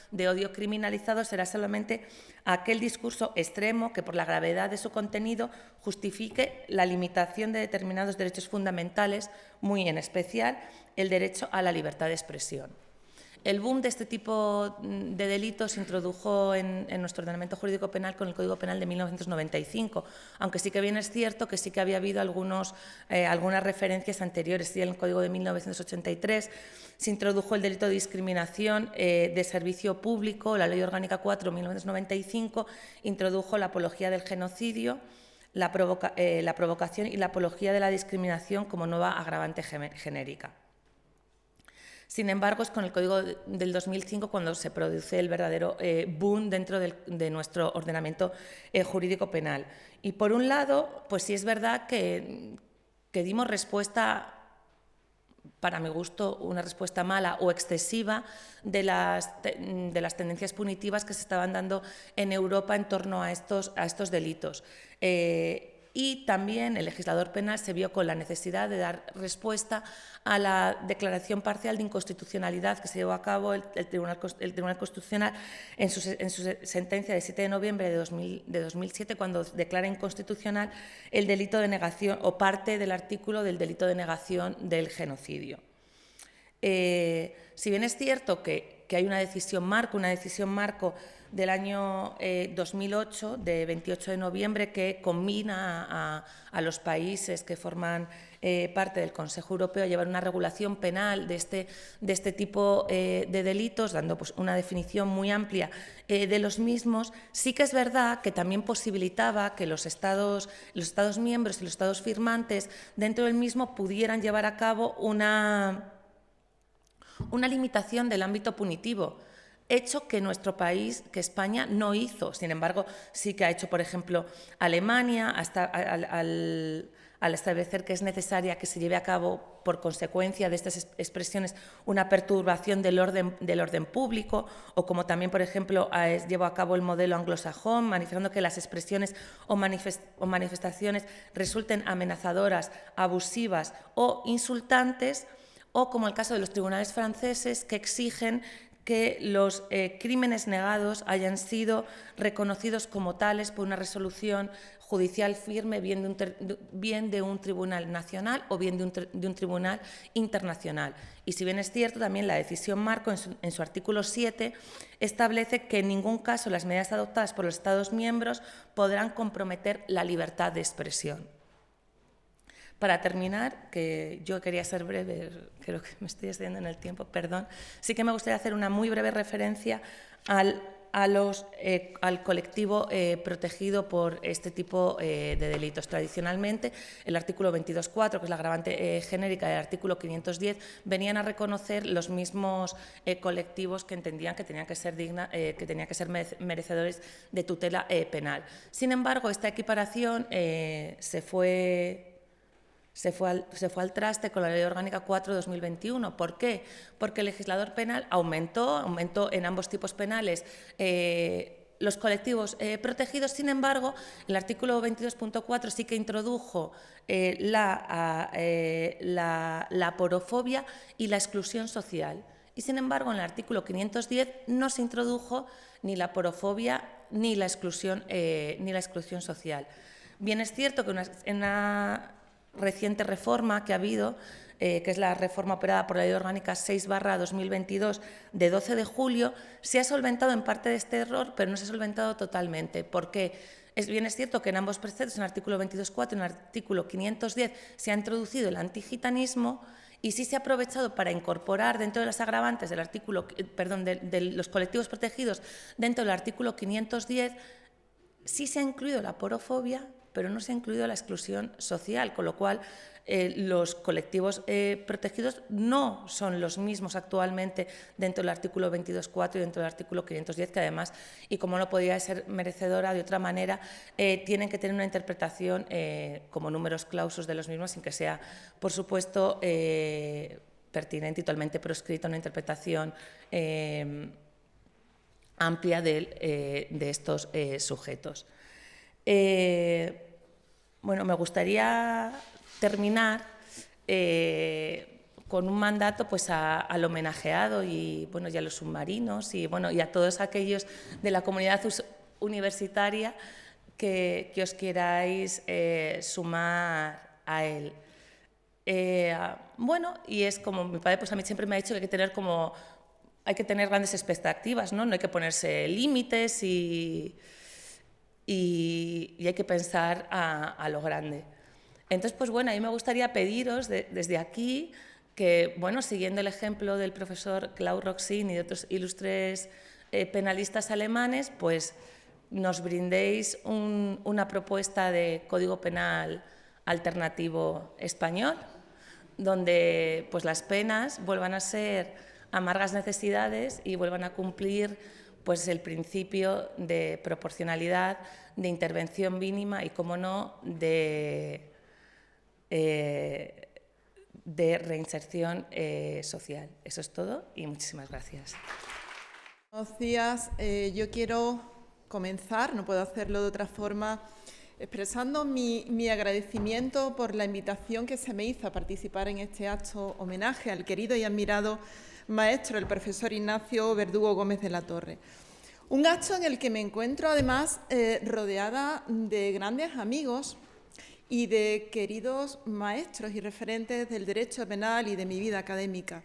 de odio criminalizado será solamente aquel discurso extremo que por la gravedad de su contenido justifique la limitación de determinados derechos fundamentales, muy en especial el derecho a la libertad de expresión. El boom de este tipo de delitos se introdujo en nuestro ordenamiento jurídico penal con el Código Penal de 1995, aunque sí que bien es cierto que sí que había habido algunas referencias anteriores. Sí, en el Código de 1983 se introdujo el delito de discriminación de servicio público, la Ley Orgánica 4 de 1995 introdujo la apología del genocidio, la provocación y la apología de la discriminación como nueva agravante genérica. Sin embargo, es con el Código del 2005 cuando se produce el verdadero boom dentro de nuestro ordenamiento jurídico penal. Y por un lado, pues sí es verdad que dimos respuesta, para mi gusto, una respuesta mala o excesiva de las tendencias punitivas que se estaban dando en Europa en torno a estos delitos. Y también el legislador penal se vio con la necesidad de dar respuesta a la declaración parcial de inconstitucionalidad que se llevó a cabo el Tribunal Constitucional en su sentencia de 7 de noviembre de 2007, cuando declara inconstitucional el delito de negación o parte del artículo del delito de negación del genocidio. Si bien es cierto que hay una decisión marco del año 2008, de 28 de noviembre, que combina a los países que forman parte del Consejo Europeo a llevar una regulación penal de este tipo de delitos, dando pues, una definición muy amplia de los mismos. Sí que es verdad que también posibilitaba que los Estados miembros y los Estados firmantes dentro del mismo pudieran llevar a cabo una limitación del ámbito punitivo, hecho que nuestro país, que España, no hizo. Sin embargo, sí que ha hecho, por ejemplo, Alemania, hasta al establecer que es necesaria que se lleve a cabo, por consecuencia de estas expresiones, una perturbación del orden público, o como también, por ejemplo, llevó a cabo el modelo anglosajón, manifestando que las expresiones o manifestaciones resulten amenazadoras, abusivas o insultantes, o como el caso de los tribunales franceses, que exigen que los crímenes negados hayan sido reconocidos como tales por una resolución judicial firme, bien de un tribunal nacional o bien de un tribunal internacional. Y si bien es cierto, también la decisión marco en su artículo 7 establece que en ningún caso las medidas adoptadas por los Estados miembros podrán comprometer la libertad de expresión. Para terminar, que yo quería ser breve, creo que me estoy excediendo en el tiempo, perdón, sí que me gustaría hacer una muy breve referencia al colectivo protegido por este tipo de delitos. Tradicionalmente, el artículo 22.4, que es la agravante genérica del artículo 510, venían a reconocer los mismos colectivos que entendían que tenían que ser merecedores de tutela penal. Sin embargo, esta equiparación se fue al traste con la Ley Orgánica 4 de 2021. ¿Por qué? Porque el legislador penal aumentó en ambos tipos penales los colectivos protegidos. Sin embargo, el artículo 22.4 sí que introdujo la aporofobia y la exclusión social. Y, sin embargo, en el artículo 510 no se introdujo ni la aporofobia ni la exclusión social. Bien es cierto que en una reciente reforma que ha habido, que es la reforma operada por la Ley Orgánica 6/2022 de 12 de julio, se ha solventado en parte de este error, pero no se ha solventado totalmente. ¿Por qué? Es cierto que en ambos preceptos, en el artículo 22.4 y en el artículo 510, se ha introducido el antigitanismo y sí se ha aprovechado para incorporar dentro de las agravantes de los colectivos protegidos dentro del artículo 510, sí se ha incluido la aporofobia, pero no se ha incluido la exclusión social, con lo cual los colectivos protegidos no son los mismos actualmente dentro del artículo 22.4 y dentro del artículo 510, que además, y como no podría ser merecedora de otra manera, tienen que tener una interpretación como números clausus de los mismos, sin que sea, por supuesto, pertinente y totalmente proscrita una interpretación amplia de estos sujetos. Bueno, me gustaría terminar con un mandato pues, al homenajeado y, bueno, y a los submarinos y, bueno, y a todos aquellos de la comunidad universitaria que os queráis sumar a él. Bueno, y es como mi padre pues, a mí siempre me ha dicho que hay que tener grandes expectativas, ¿no? No hay que ponerse límites y hay que pensar a lo grande. Entonces, pues bueno, a mí me gustaría pediros desde aquí que, bueno, siguiendo el ejemplo del profesor Claude Roxin y de otros ilustres penalistas alemanes, pues nos brindéis una propuesta de código penal alternativo español, donde pues, las penas vuelvan a ser amargas necesidades y vuelvan a cumplir pues, el principio de proporcionalidad, de intervención mínima y, como no, de reinserción social. Eso es todo y muchísimas gracias. Buenos días. Yo quiero comenzar, no puedo hacerlo de otra forma, expresando mi agradecimiento por la invitación que se me hizo a participar en este acto homenaje al querido y admirado maestro, el profesor Ignacio Verdugo Gómez de la Torre. Un acto en el que me encuentro, además, rodeada de grandes amigos y de queridos maestros y referentes del derecho penal y de mi vida académica.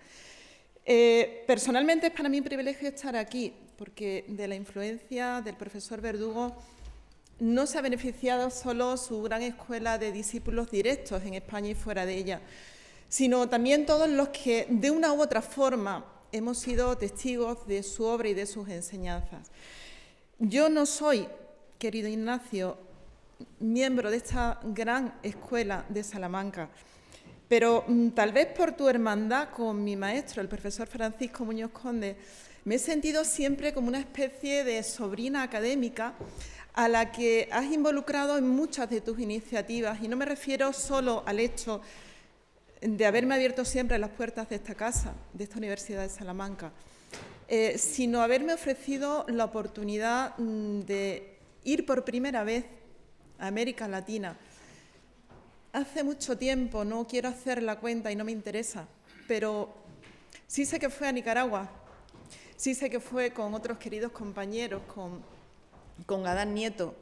Personalmente es para mí un privilegio estar aquí, porque de la influencia del profesor Verdugo no se ha beneficiado solo su gran escuela de discípulos directos en España y fuera de ella, sino también todos los que de una u otra forma hemos sido testigos de su obra y de sus enseñanzas. Yo no soy, querido Ignacio, miembro de esta gran escuela de Salamanca, pero tal vez por tu hermandad con mi maestro, el profesor Francisco Muñoz Conde, me he sentido siempre como una especie de sobrina académica a la que has involucrado en muchas de tus iniciativas, y no me refiero solo al hecho de haberme abierto siempre las puertas de esta casa, de esta Universidad de Salamanca, sino haberme ofrecido la oportunidad de ir por primera vez a América Latina. Hace mucho tiempo, no quiero hacer la cuenta y no me interesa, pero sí sé que fue a Nicaragua, sí sé que fue con otros queridos compañeros, con Adán Nieto,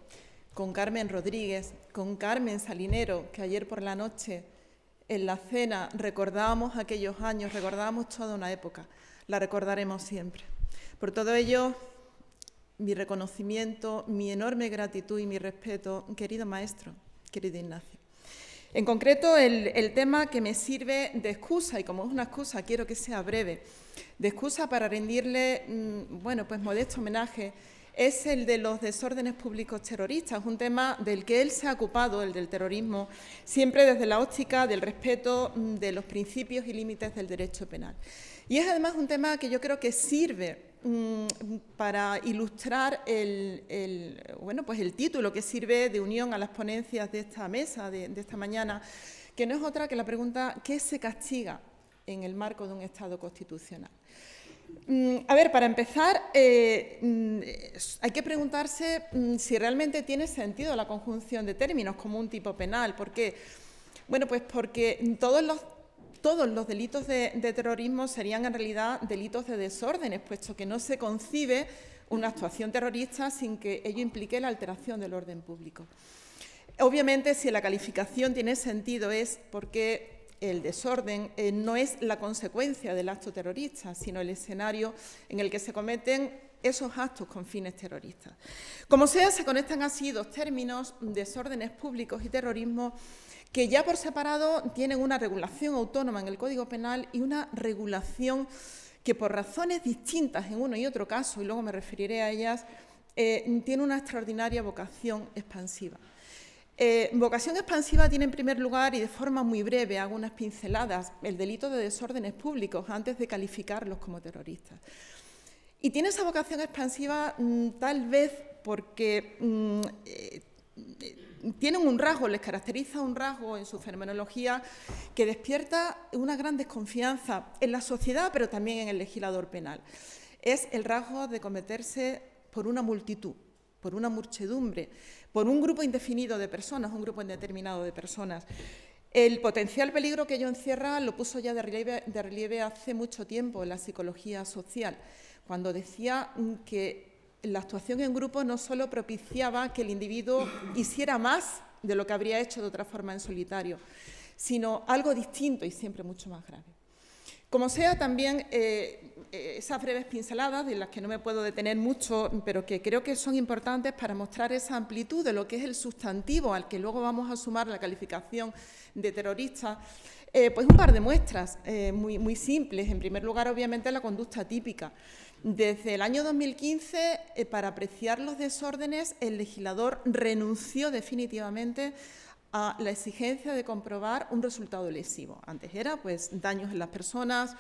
con Carmen Rodríguez, con Carmen Salinero, que ayer por la noche en la cena recordábamos aquellos años, recordábamos toda una época, la recordaremos siempre. Por todo ello, mi reconocimiento, mi enorme gratitud y mi respeto, querido maestro, querido Ignacio. En concreto, el tema que me sirve de excusa, y como es una excusa, quiero que sea breve, de excusa para rendirle, bueno, pues modesto homenaje, es el de los desórdenes públicos terroristas, un tema del que él se ha ocupado, el del terrorismo, siempre desde la óptica del respeto de los principios y límites del derecho penal. Y es además un tema que yo creo que sirve para ilustrar bueno, pues el título que sirve de unión a las ponencias de esta mesa, de esta mañana, que no es otra que la pregunta ¿qué se castiga en el marco de un Estado constitucional? A ver, para empezar, hay que preguntarse si realmente tiene sentido la conjunción de términos como un tipo penal. ¿Por qué? Bueno, pues porque todos los delitos de terrorismo serían en realidad delitos de desórdenes, puesto que no se concibe una actuación terrorista sin que ello implique la alteración del orden público. Obviamente, si la calificación tiene sentido es porque el desorden no es la consecuencia del acto terrorista, sino el escenario en el que se cometen esos actos con fines terroristas. Como sea, se conectan así dos términos, desórdenes públicos y terrorismo, que ya por separado tienen una regulación autónoma en el Código Penal y una regulación que por razones distintas en uno y otro caso, y luego me referiré a ellas, tiene una extraordinaria vocación expansiva. Vocación expansiva tiene en primer lugar, y de forma muy breve, hago unas pinceladas, el delito de desórdenes públicos antes de calificarlos como terroristas. Y tiene esa vocación expansiva tal vez porque tienen un rasgo, les caracteriza un rasgo en su fenomenología que despierta una gran desconfianza en la sociedad, pero también en el legislador penal. Es el rasgo de cometerse por una multitud, por una muchedumbre, por un grupo indefinido de personas, un grupo indeterminado de personas. El potencial peligro que ello encierra lo puso ya de relieve hace mucho tiempo en la psicología social, cuando decía que la actuación en grupo no solo propiciaba que el individuo hiciera más de lo que habría hecho de otra forma en solitario, sino algo distinto y siempre mucho más grave. Como sea, también esas breves pinceladas, de las que no me puedo detener mucho, pero que creo que son importantes para mostrar esa amplitud de lo que es el sustantivo al que luego vamos a sumar la calificación de terrorista, pues un par de muestras muy simples. En primer lugar, obviamente, la conducta típica. Desde el año 2015, para apreciar los desórdenes, el legislador renunció definitivamente a la exigencia de comprobar un resultado lesivo. Antes era pues daños en las personas,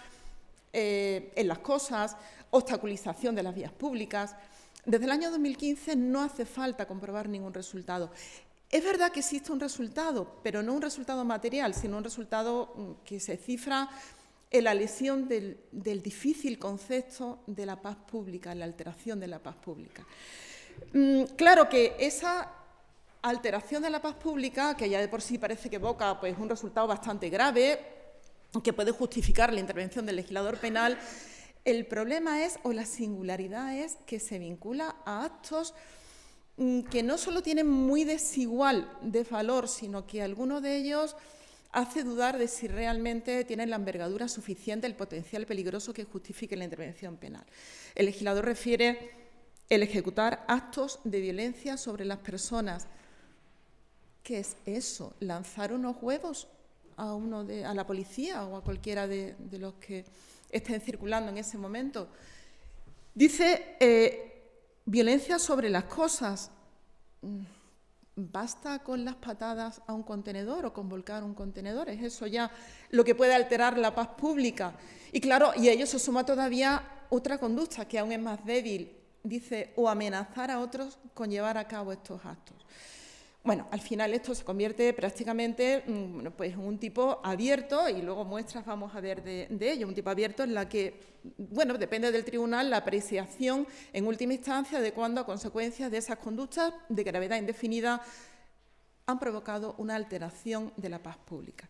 en las cosas, obstaculización de las vías públicas. Desde el año 2015 no hace falta comprobar ningún resultado. Es verdad que existe un resultado, pero no un resultado material, sino un resultado que se cifra en la lesión del difícil concepto de la paz pública, en la alteración de la paz pública. Claro que esa alteración de la paz pública, que ya de por sí parece que evoca pues, un resultado bastante grave, que puede justificar la intervención del legislador penal, el problema es, o la singularidad es, que se vincula a actos que no solo tienen muy desigual de valor, sino que alguno de ellos hace dudar de si realmente tienen la envergadura suficiente, el potencial peligroso que justifique la intervención penal. El legislador refiere el ejecutar actos de violencia sobre las personas. ¿Qué es eso? ¿Lanzar unos huevos a la policía o a cualquiera de los que estén circulando en ese momento? Dice violencia sobre las cosas. ¿Basta con las patadas a un contenedor o con volcar un contenedor? ¿Es eso ya lo que puede alterar la paz pública? Y claro, y a ello se suma todavía otra conducta que aún es más débil. Dice, o amenazar a otros con llevar a cabo estos actos. Bueno, al final esto se convierte prácticamente pues, en un tipo abierto, y luego muestras vamos a ver de ello, un tipo abierto en la que, bueno, depende del tribunal la apreciación en última instancia de cuándo, a consecuencia de esas conductas de gravedad indefinida, han provocado una alteración de la paz pública.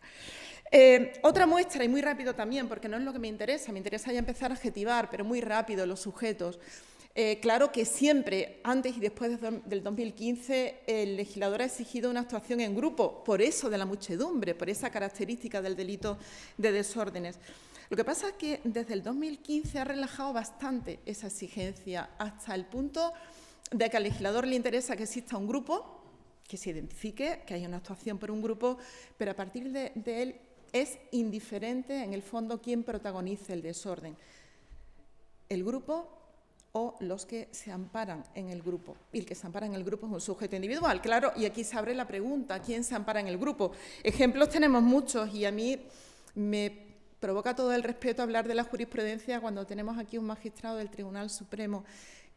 Otra muestra, y muy rápido también, porque no es lo que me interesa ya empezar a adjetivar, pero muy rápido los sujetos. Claro que siempre, antes y después del 2015, el legislador ha exigido una actuación en grupo, por eso de la muchedumbre, por esa característica del delito de desórdenes. Lo que pasa es que desde el 2015 ha relajado bastante esa exigencia, hasta el punto de que al legislador le interesa que exista un grupo, que se identifique, que haya una actuación por un grupo, pero a partir de él es indiferente, en el fondo, quién protagonice el desorden. El grupo o los que se amparan en el grupo. Y el que se ampara en el grupo es un sujeto individual. Claro, y aquí se abre la pregunta, ¿quién se ampara en el grupo? Ejemplos tenemos muchos, y a mí me provoca todo el respeto hablar de la jurisprudencia cuando tenemos aquí un magistrado del Tribunal Supremo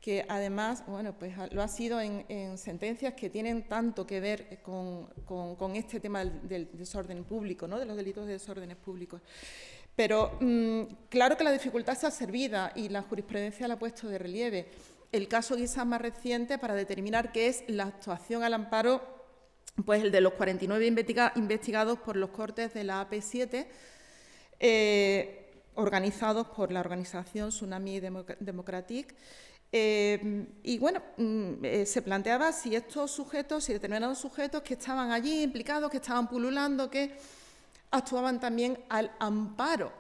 que además, bueno, pues lo ha sido en sentencias que tienen tanto que ver con este tema del desorden público, ¿no? De los delitos de desórdenes públicos. Pero claro que la dificultad está servida y la jurisprudencia la ha puesto de relieve. El caso quizás más reciente para determinar qué es la actuación al amparo, pues el de los 49 investigados por los cortes de la AP7, organizados por la organización Tsunami Democratic. Y bueno, se planteaba si estos sujetos, si determinados sujetos que estaban allí implicados, que estaban pululando, que actuaban también al amparo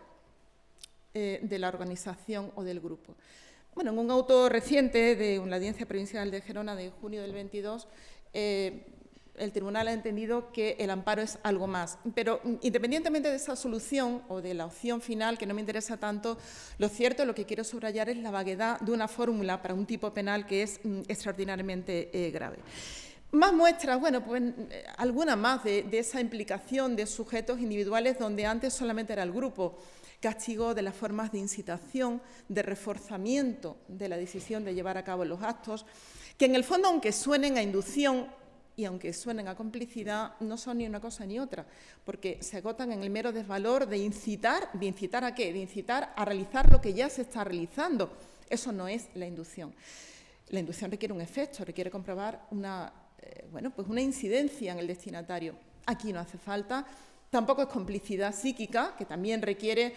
de la organización o del grupo. Bueno, en un auto reciente de la Audiencia Provincial de Gerona de junio del 22, el tribunal ha entendido que el amparo es algo más. Pero independientemente de esa solución o de la opción final, que no me interesa tanto, lo cierto, lo que quiero subrayar es la vaguedad de una fórmula para un tipo penal que es extraordinariamente grave. Más muestras, bueno, pues algunas más de esa implicación de sujetos individuales donde antes solamente era el grupo. Castigo de las formas de incitación, de reforzamiento de la decisión de llevar a cabo los actos, que en el fondo, aunque suenen a inducción y aunque suenen a complicidad, no son ni una cosa ni otra, porque se agotan en el mero desvalor de incitar ¿a qué? De incitar a realizar lo que ya se está realizando. Eso no es la inducción. La inducción requiere un efecto, requiere comprobar una incidencia en el destinatario. Aquí no hace falta. Tampoco es complicidad psíquica, que también requiere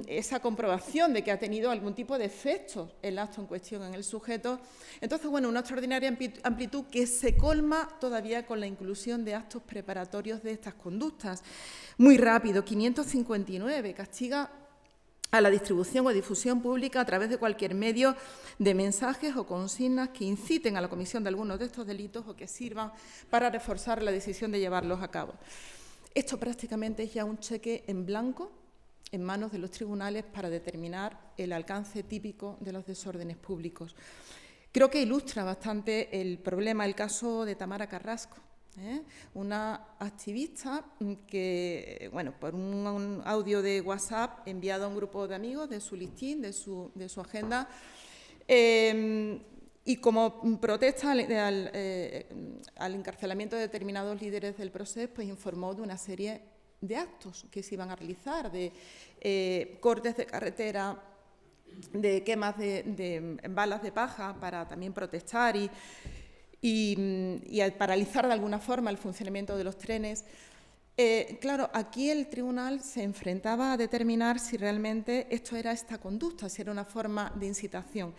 esa comprobación de que ha tenido algún tipo de efecto el acto en cuestión en el sujeto. Entonces, bueno, una extraordinaria amplitud que se colma todavía con la inclusión de actos preparatorios de estas conductas. Muy rápido, 559, castiga a la distribución o difusión pública a través de cualquier medio de mensajes o consignas que inciten a la comisión de algunos de estos delitos o que sirvan para reforzar la decisión de llevarlos a cabo. Esto prácticamente es ya un cheque en blanco en manos de los tribunales para determinar el alcance típico de los desórdenes públicos. Creo que ilustra bastante el problema el caso de Tamara Carrasco, una activista que, bueno, por un audio de WhatsApp enviado a un grupo de amigos de su listín, de su agenda, y como protesta al encarcelamiento de determinados líderes del proceso, pues informó de una serie de actos que se iban a realizar, de cortes de carretera, de quemas de balas de paja para también protestar y paralizar de alguna forma el funcionamiento de los trenes. Claro, aquí el tribunal se enfrentaba a determinar si realmente esto era esta conducta, si era una forma de incitación.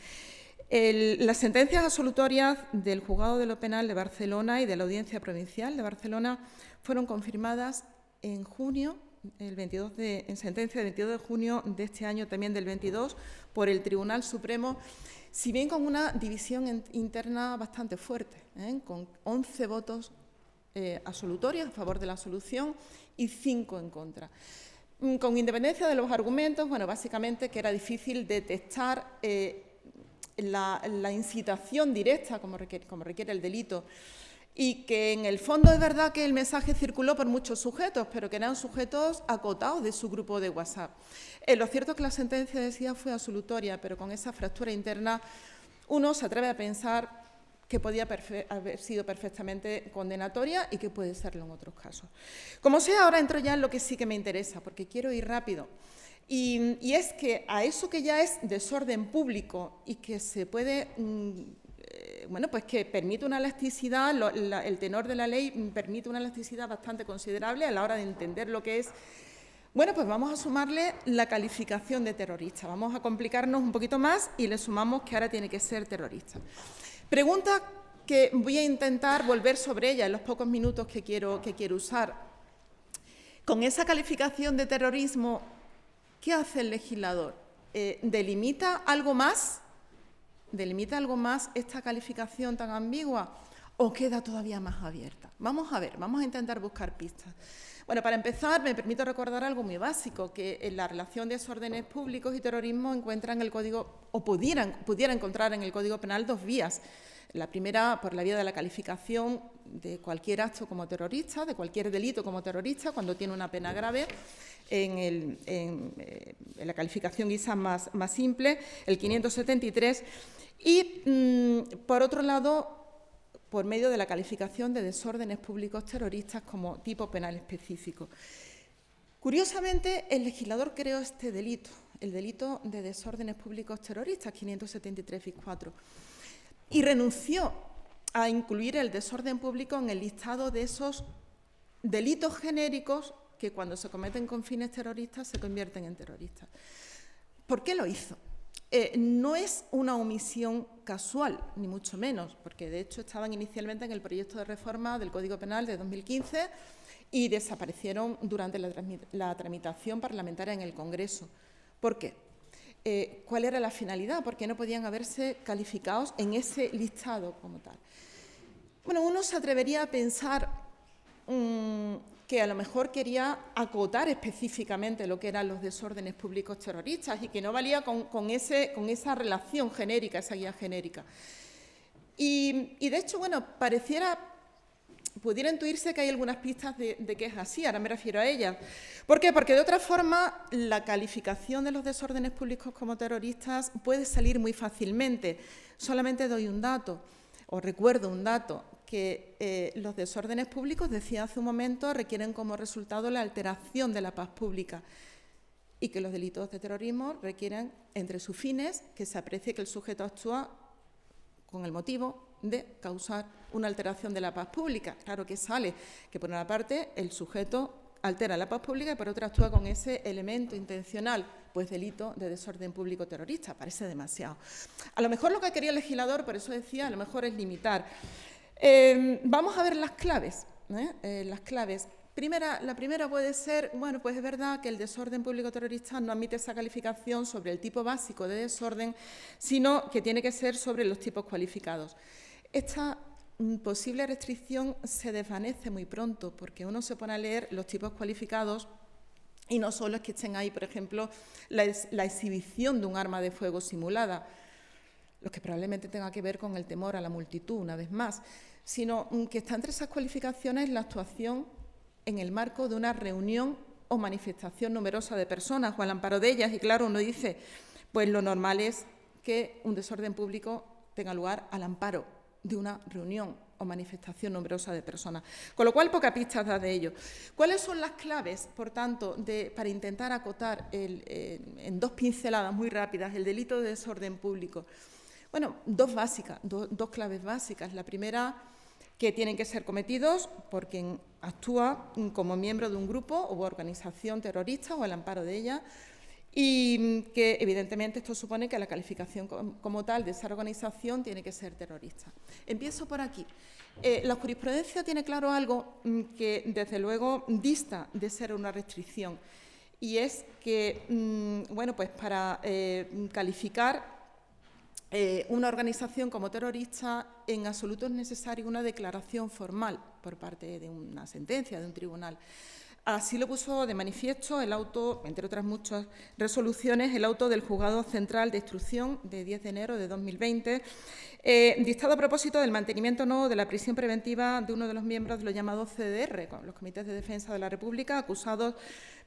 Las sentencias absolutorias del Juzgado de lo Penal de Barcelona y de la Audiencia Provincial de Barcelona fueron confirmadas en junio, en sentencia del 22 de junio de este año, también del 22, por el Tribunal Supremo, si bien con una división interna bastante fuerte, con 11 votos absolutorios a favor de la absolución y 5 en contra. Con independencia de los argumentos, bueno, básicamente que era difícil detectar la incitación directa como requiere el delito, y que en el fondo es verdad que el mensaje circuló por muchos sujetos, pero que eran sujetos acotados de su grupo de WhatsApp. Lo cierto es que la sentencia, decía, fue absolutoria, pero con esa fractura interna uno se atreve a pensar que podía haber sido perfectamente condenatoria y que puede serlo en otros casos. Como sea, ahora entro ya en lo que sí que me interesa, porque quiero ir rápido. Y es que a eso que ya es desorden público y que se puede... bueno, pues que permite una elasticidad, el tenor de la ley permite una elasticidad bastante considerable a la hora de entender lo que es. Bueno, pues vamos a sumarle la calificación de terrorista. Vamos a complicarnos un poquito más y le sumamos que ahora tiene que ser terrorista. Pregunta que voy a intentar volver sobre ella en los pocos minutos que quiero usar. Con esa calificación de terrorismo, ¿qué hace el legislador? ¿Delimita algo más? ¿Delimita algo más esta calificación tan ambigua o queda todavía más abierta? Vamos a ver, vamos a intentar buscar pistas. Bueno, para empezar, me permito recordar algo muy básico, que en la relación de desórdenes públicos y terrorismo encuentra en el Código, o pudiera encontrar en el Código Penal, dos vías. La primera, por la vía de la calificación de cualquier acto como terrorista, de cualquier delito como terrorista, cuando tiene una pena grave, en la calificación quizás más simple, el 573, y, por otro lado, por medio de la calificación de desórdenes públicos terroristas como tipo penal específico. Curiosamente, el legislador creó este delito, el delito de desórdenes públicos terroristas, 573 bis 4, y renunció a incluir el desorden público en el listado de esos delitos genéricos que cuando se cometen con fines terroristas se convierten en terroristas. ¿Por qué lo hizo? No es una omisión casual, ni mucho menos, porque de hecho estaban inicialmente en el proyecto de reforma del Código Penal de 2015 y desaparecieron durante la tramitación parlamentaria en el Congreso. ¿Por qué? ¿Cuál era la finalidad? ¿Por qué no podían haberse calificados en ese listado como tal? Bueno, uno se atrevería a pensar que a lo mejor quería acotar específicamente lo que eran los desórdenes públicos terroristas y que no valía con esa relación genérica, esa guía genérica. Y de hecho, bueno, pareciera pudiera intuirse que hay algunas pistas de que es así, ahora me refiero a ellas. ¿Por qué? Porque de otra forma la calificación de los desórdenes públicos como terroristas puede salir muy fácilmente. Solamente doy un dato, o recuerdo un dato, que los desórdenes públicos, decía hace un momento, requieren como resultado la alteración de la paz pública y que los delitos de terrorismo requieren, entre sus fines, que se aprecie que el sujeto actúa con el motivo de causar una alteración de la paz pública. Claro que sale que, por una parte, el sujeto altera la paz pública y, por otra, actúa con ese elemento intencional, pues delito de desorden público terrorista. Parece demasiado. A lo mejor lo que quería el legislador, por eso decía, a lo mejor es limitar. Vamos a ver las claves. Las claves. La primera puede ser, bueno, pues es verdad que el desorden público terrorista no admite esa calificación sobre el tipo básico de desorden, sino que tiene que ser sobre los tipos cualificados. Esta posible restricción se desvanece muy pronto, porque uno se pone a leer los tipos cualificados y no solo es que estén ahí, por ejemplo, la exhibición de un arma de fuego simulada, lo que probablemente tenga que ver con el temor a la multitud, una vez más, sino que está entre esas cualificaciones la actuación en el marco de una reunión o manifestación numerosa de personas o al amparo de ellas. Y claro, uno dice, pues lo normal es que un desorden público tenga lugar al amparo de una reunión o manifestación numerosa de personas. Con lo cual, poca pista da de ello. ¿Cuáles son las claves, por tanto, para intentar acotar en dos pinceladas muy rápidas el delito de desorden público? Bueno, dos claves básicas. La primera, que tienen que ser cometidos por quien actúa como miembro de un grupo o organización terrorista o al amparo de ella, y que evidentemente esto supone que la calificación como tal de esa organización tiene que ser terrorista. Empiezo por aquí. La jurisprudencia tiene claro algo que desde luego dista de ser una restricción, y es que, bueno, pues para calificar una organización como terrorista, en absoluto es necesaria una declaración formal por parte de una sentencia, de un tribunal. Así lo puso de manifiesto el auto, entre otras muchas resoluciones, el auto del Juzgado Central de Instrucción de 10 de enero de 2020, dictado a propósito del mantenimiento no de la prisión preventiva de uno de los miembros de los llamados CDR, los Comités de Defensa de la República, acusados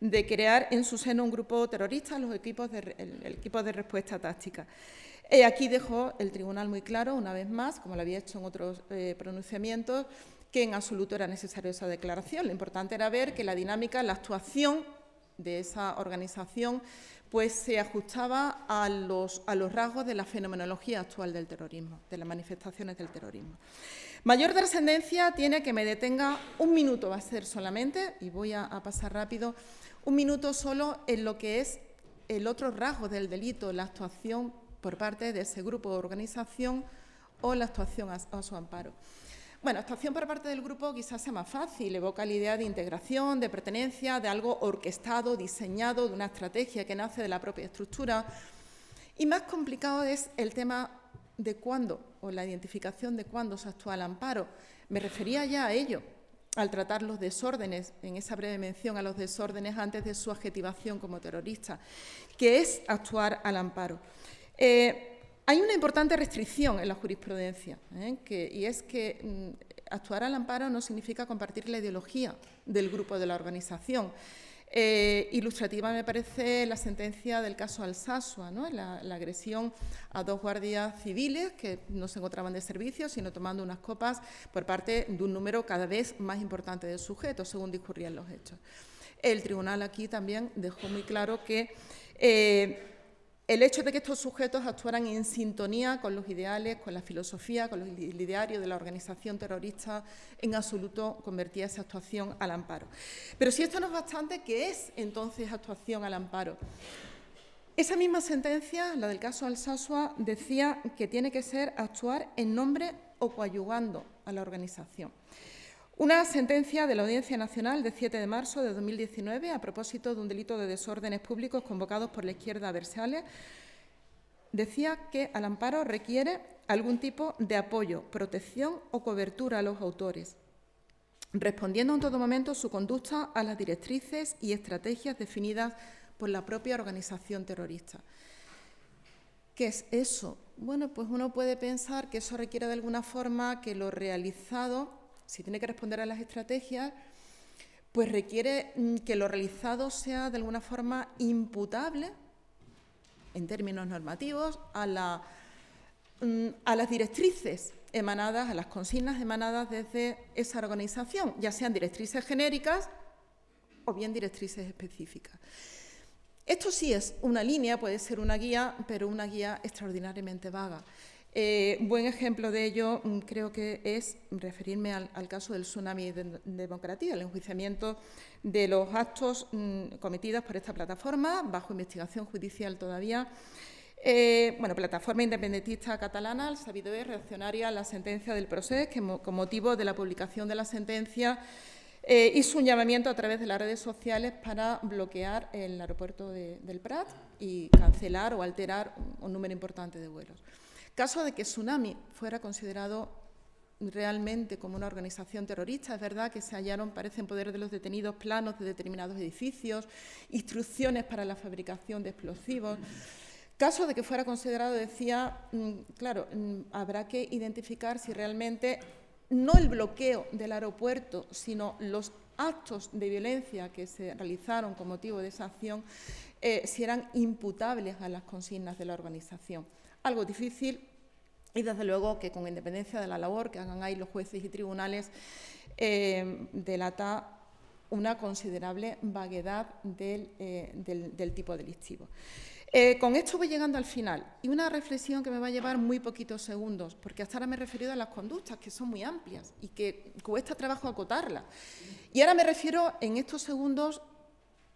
de crear en su seno un grupo terrorista, el equipo de respuesta táctica. Aquí dejó el tribunal muy claro, una vez más, como lo había hecho en otros pronunciamientos, que en absoluto era necesaria esa declaración. Lo importante era ver que la dinámica, la actuación de esa organización, pues se ajustaba a los rasgos de la fenomenología actual del terrorismo, de las manifestaciones del terrorismo. Mayor trascendencia tiene, que me detenga un minuto, va a ser solamente, y voy a pasar rápido, un minuto solo en lo que es el otro rasgo del delito, la actuación por parte de ese grupo o organización o la actuación a su amparo. Bueno, actuación por parte del grupo quizás sea más fácil, evoca la idea de integración, de pertenencia, de algo orquestado, diseñado, de una estrategia que nace de la propia estructura. Y más complicado es el tema de cuándo, o la identificación de cuándo se actúa al amparo. Me refería ya a ello, al tratar los desórdenes, en esa breve mención a los desórdenes antes de su adjetivación como terrorista, que es actuar al amparo. Hay una importante restricción en la jurisprudencia, y es que actuar al amparo no significa compartir la ideología del grupo, de la organización. Ilustrativa me parece la sentencia del caso Alsasua, ¿no? la agresión a dos guardias civiles que no se encontraban de servicio, sino tomando unas copas por parte de un número cada vez más importante de sujetos, según discurrían los hechos. El tribunal aquí también dejó muy claro que el hecho de que estos sujetos actuaran en sintonía con los ideales, con la filosofía, con los idearios de la organización terrorista, en absoluto convertía esa actuación al amparo. Pero si esto no es bastante, ¿qué es entonces actuación al amparo? Esa misma sentencia, la del caso Alsasua, decía que tiene que ser actuar en nombre o coadyuvando a la organización. Una sentencia de la Audiencia Nacional de 7 de marzo de 2019, a propósito de un delito de desórdenes públicos convocados por la izquierda adversaria, decía que al amparo requiere algún tipo de apoyo, protección o cobertura a los autores, respondiendo en todo momento su conducta a las directrices y estrategias definidas por la propia organización terrorista. ¿Qué es eso? Bueno, pues uno puede pensar que eso requiere de alguna forma que lo realizado si tiene que responder a las estrategias, pues requiere que lo realizado sea de alguna forma imputable, en términos normativos, a las directrices emanadas, a las consignas emanadas desde esa organización, ya sean directrices genéricas o bien directrices específicas. Esto sí es una línea, puede ser una guía, pero una guía extraordinariamente vaga. Buen ejemplo de ello creo que es referirme al caso del tsunami de democracia, el enjuiciamiento de los actos cometidos por esta plataforma, bajo investigación judicial todavía. Plataforma independentista catalana, al sabido es reaccionaria a la sentencia del Procés, que con motivo de la publicación de la sentencia hizo un llamamiento a través de las redes sociales para bloquear el aeropuerto del Prat y cancelar o alterar un número importante de vuelos. Caso de que Tsunami fuera considerado realmente como una organización terrorista, es verdad que se hallaron, parece en poder de los detenidos, planos de determinados edificios, instrucciones para la fabricación de explosivos. Caso de que fuera considerado, decía, habrá que identificar si realmente no el bloqueo del aeropuerto, sino los actos de violencia que se realizaron con motivo de esa acción, si eran imputables a las consignas de la organización. Algo difícil y, desde luego, que con independencia de la labor que hagan ahí los jueces y tribunales, delata una considerable vaguedad del tipo delictivo. Con esto voy llegando al final, y una reflexión que me va a llevar muy poquitos segundos, porque hasta ahora me he referido a las conductas, que son muy amplias y que cuesta trabajo acotarlas. Y ahora me refiero en estos segundos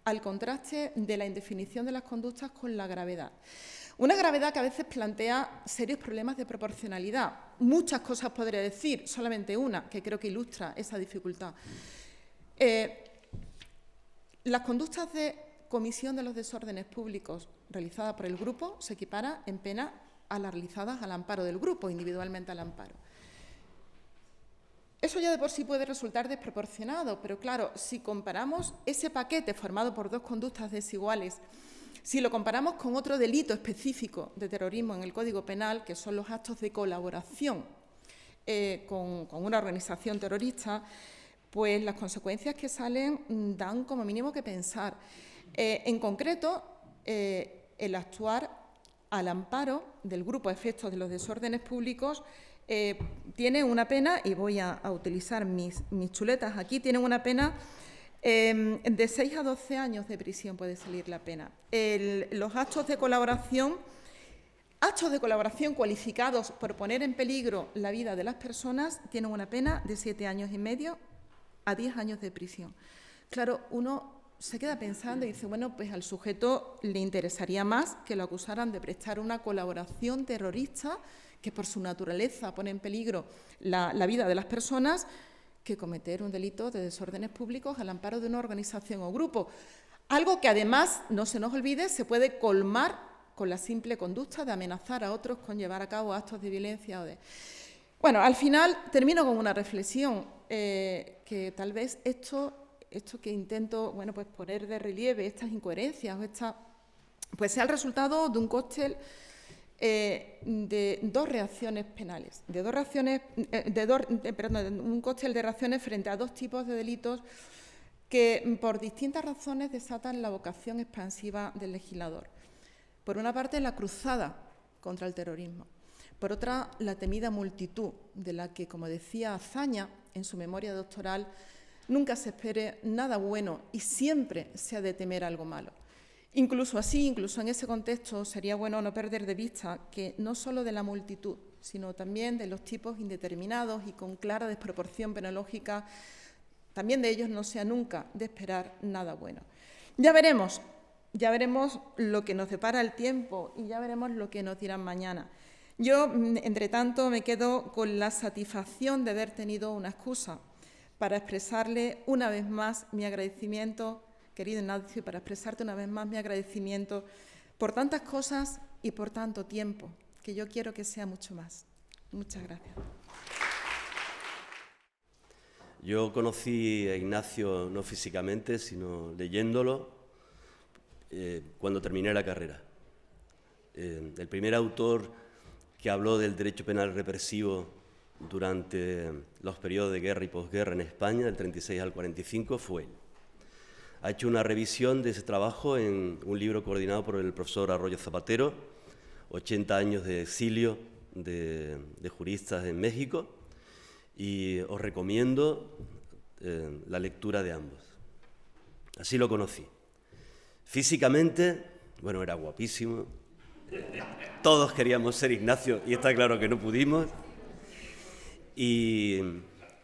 al contraste de la indefinición de las conductas con la gravedad. Una gravedad que a veces plantea serios problemas de proporcionalidad. Muchas cosas podría decir, solamente una, que creo que ilustra esa dificultad. Las conductas de comisión de los desórdenes públicos realizadas por el grupo se equipara en pena a las realizadas al amparo del grupo, individualmente al amparo. Eso ya de por sí puede resultar desproporcionado, pero claro, si comparamos ese paquete formado por dos conductas desiguales, si lo comparamos con otro delito específico de terrorismo en el Código Penal, que son los actos de colaboración con una organización terrorista, pues las consecuencias que salen dan como mínimo que pensar. En concreto, el actuar al amparo del grupo a efectos de los desórdenes públicos tiene una pena, y voy a utilizar mis chuletas aquí, tiene una pena de 6 a 12 años de prisión puede salir la pena. Los actos de colaboración cualificados por poner en peligro la vida de las personas tienen una pena de 7 años y medio a 10 años de prisión. Claro, uno se queda pensando y dice, bueno, pues al sujeto le interesaría más que lo acusaran de prestar una colaboración terrorista que por su naturaleza pone en peligro la vida de las personas, que cometer un delito de desórdenes públicos al amparo de una organización o grupo. Algo que además, no se nos olvide, se puede colmar con la simple conducta de amenazar a otros con llevar a cabo actos de violencia. Bueno, al final termino con una reflexión, que tal vez esto que intento pues poner de relieve, estas incoherencias, pues sea el resultado de un cóctel de dos reacciones penales, un cóctel de reacciones frente a dos tipos de delitos que por distintas razones desatan la vocación expansiva del legislador. Por una parte, la cruzada contra el terrorismo. Por otra, la temida multitud, de la que, como decía Azaña en su memoria doctoral, nunca se espere nada bueno y siempre se ha de temer algo malo. Incluso en ese contexto, sería bueno no perder de vista que no solo de la multitud, sino también de los tipos indeterminados y con clara desproporción penológica, también de ellos no sea nunca de esperar nada bueno. Ya veremos lo que nos depara el tiempo y ya veremos lo que nos dirán mañana. Yo, entre tanto, me quedo con la satisfacción de haber tenido una excusa para expresarle una vez más mi agradecimiento, querido Ignacio, para expresarte una vez más mi agradecimiento por tantas cosas y por tanto tiempo, que yo quiero que sea mucho más. Muchas gracias. Yo conocí a Ignacio no físicamente, sino leyéndolo cuando terminé la carrera. El primer autor que habló del derecho penal represivo durante los periodos de guerra y posguerra en España, del 36 al 45, fue él. Ha hecho una revisión de ese trabajo en un libro coordinado por el profesor Arroyo Zapatero, 80 años de exilio de juristas en México, y os recomiendo la lectura de ambos. Así lo conocí. Físicamente, bueno, era guapísimo. Todos queríamos ser Ignacio y está claro que no pudimos. Y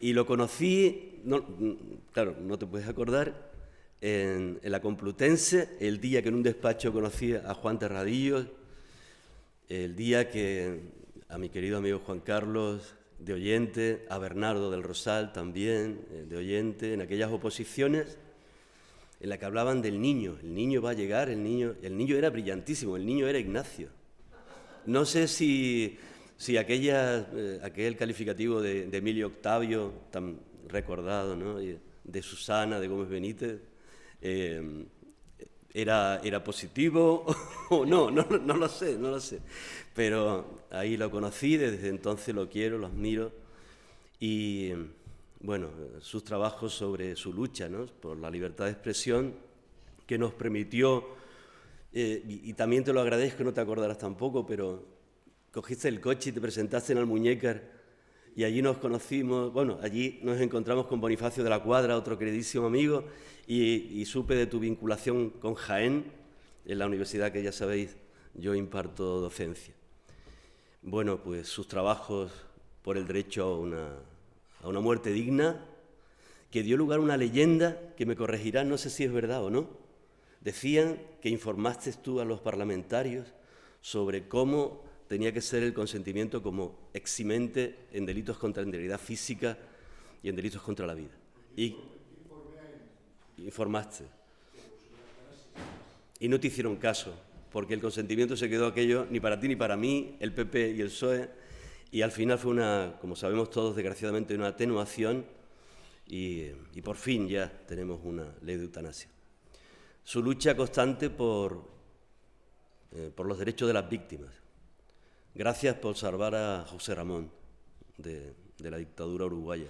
lo conocí, claro, no te puedes acordar, en la Complutense, el día que en un despacho conocí a Juan Terradillo, el día que a mi querido amigo Juan Carlos de oyente, a Bernardo del Rosal también de oyente, en aquellas oposiciones en las que hablaban del niño. El niño va a llegar, el niño era brillantísimo, el niño era Ignacio. No sé si aquel calificativo de Emilio Octavio, tan recordado, ¿no?, de Susana, de Gómez Benítez, era positivo o no lo sé. Pero ahí lo conocí, desde entonces lo quiero, lo admiro. Y bueno, sus trabajos sobre su lucha, ¿no?, por la libertad de expresión, que nos permitió, y también te lo agradezco, no te acordarás tampoco, pero cogiste el coche y te presentaste en Almuñécar, y allí nos conocimos, bueno, allí nos encontramos con Bonifacio de la Cuadra, otro queridísimo amigo, y supe de tu vinculación con Jaén, en la universidad que ya sabéis, yo imparto docencia. Bueno, pues sus trabajos por el derecho a una muerte digna, que dio lugar a una leyenda que me corregirán, no sé si es verdad o no. Decían que informaste tú a los parlamentarios sobre cómo tenía que ser el consentimiento como eximente en delitos contra la integridad física y en delitos contra la vida. Y informaste. Y no te hicieron caso, porque el consentimiento se quedó aquello ni para ti ni para mí, el PP y el PSOE, y al final fue como sabemos todos, desgraciadamente, una atenuación, y por fin ya tenemos una ley de eutanasia. Su lucha constante por los derechos de las víctimas. Gracias por salvar a José Ramón de la dictadura uruguaya,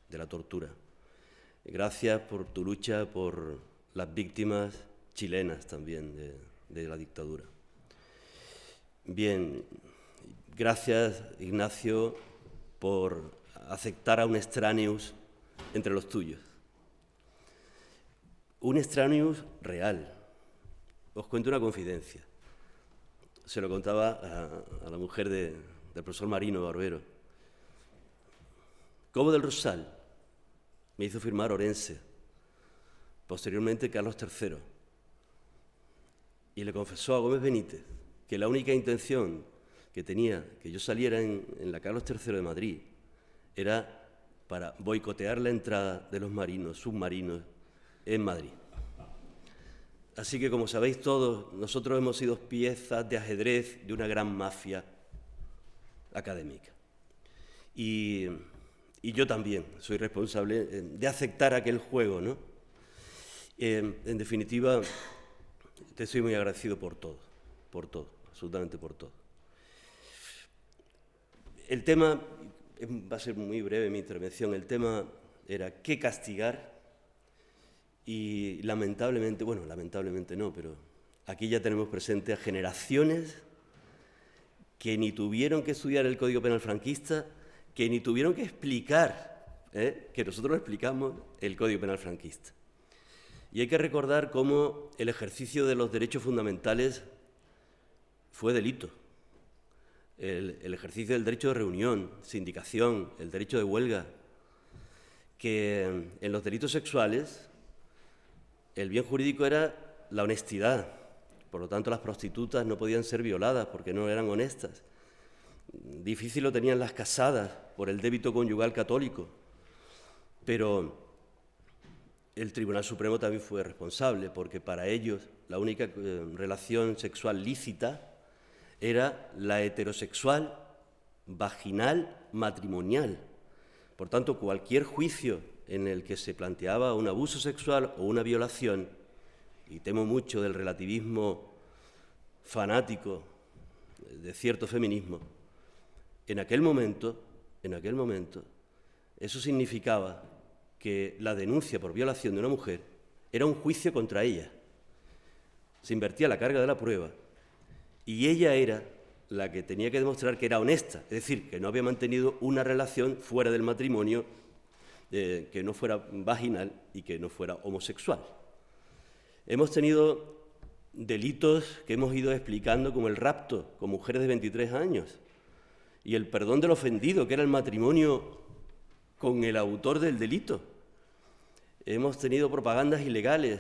de la tortura. Gracias por tu lucha por las víctimas chilenas también de la dictadura. Bien, gracias, Ignacio, por aceptar a un extraneus entre los tuyos. Un extraneus real. Os cuento una confidencia. Se lo contaba a la mujer del profesor Marino Barbero. Cobo del Rosal me hizo firmar Orense, posteriormente Carlos III, y le confesó a Gómez Benítez que la única intención que tenía que yo saliera en la Carlos III de Madrid era para boicotear la entrada de los submarinos en Madrid. Así que, como sabéis todos, nosotros hemos sido piezas de ajedrez de una gran mafia académica. Y yo también soy responsable de aceptar aquel juego, ¿no? En definitiva, te soy muy agradecido por todo, absolutamente por todo. El tema, va a ser muy breve mi intervención, el tema era qué castigar. Y lamentablemente no, pero aquí ya tenemos presente a generaciones que ni tuvieron que estudiar el Código Penal franquista, que ni tuvieron que explicar, que nosotros explicamos el Código Penal franquista. Y hay que recordar cómo el ejercicio de los derechos fundamentales fue delito. El ejercicio del derecho de reunión, sindicación, el derecho de huelga, que en los delitos sexuales el bien jurídico era la honestidad. Por lo tanto, las prostitutas no podían ser violadas porque no eran honestas. Difícil lo tenían las casadas por el débito conyugal católico. Pero el Tribunal Supremo también fue responsable, porque para ellos la única relación sexual lícita era la heterosexual, vaginal, matrimonial. Por tanto, cualquier juicio en el que se planteaba un abuso sexual o una violación, y temo mucho del relativismo fanático de cierto feminismo, en aquel momento en aquel momento, eso significaba que la denuncia por violación de una mujer era un juicio contra ella. Se invertía la carga de la prueba y ella era la que tenía que demostrar que era honesta, es decir, que no había mantenido una relación fuera del matrimonio, que no fuera vaginal y que no fuera homosexual. Hemos tenido delitos que hemos ido explicando, como el rapto con mujeres de 23 años y el perdón del ofendido, que era el matrimonio con el autor del delito. Hemos tenido propagandas ilegales,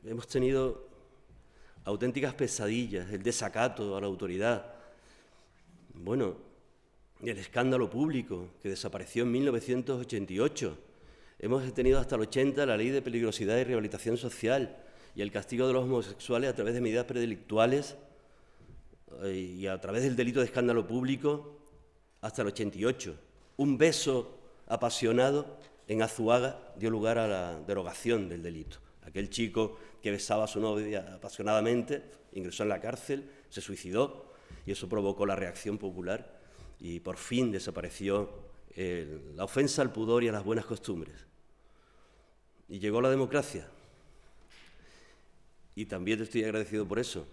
hemos tenido auténticas pesadillas, el desacato a la autoridad. Bueno, el escándalo público que desapareció en 1988. Hemos tenido hasta el 80 la Ley de Peligrosidad y Rehabilitación Social y el castigo de los homosexuales a través de medidas predelictuales y a través del delito de escándalo público hasta el 88. Un beso apasionado en Azuaga dio lugar a la derogación del delito. Aquel chico que besaba a su novia apasionadamente ingresó en la cárcel, se suicidó y eso provocó la reacción popular y por fin desapareció la ofensa al pudor y a las buenas costumbres. Y llegó la democracia. Y también te estoy agradecido por eso,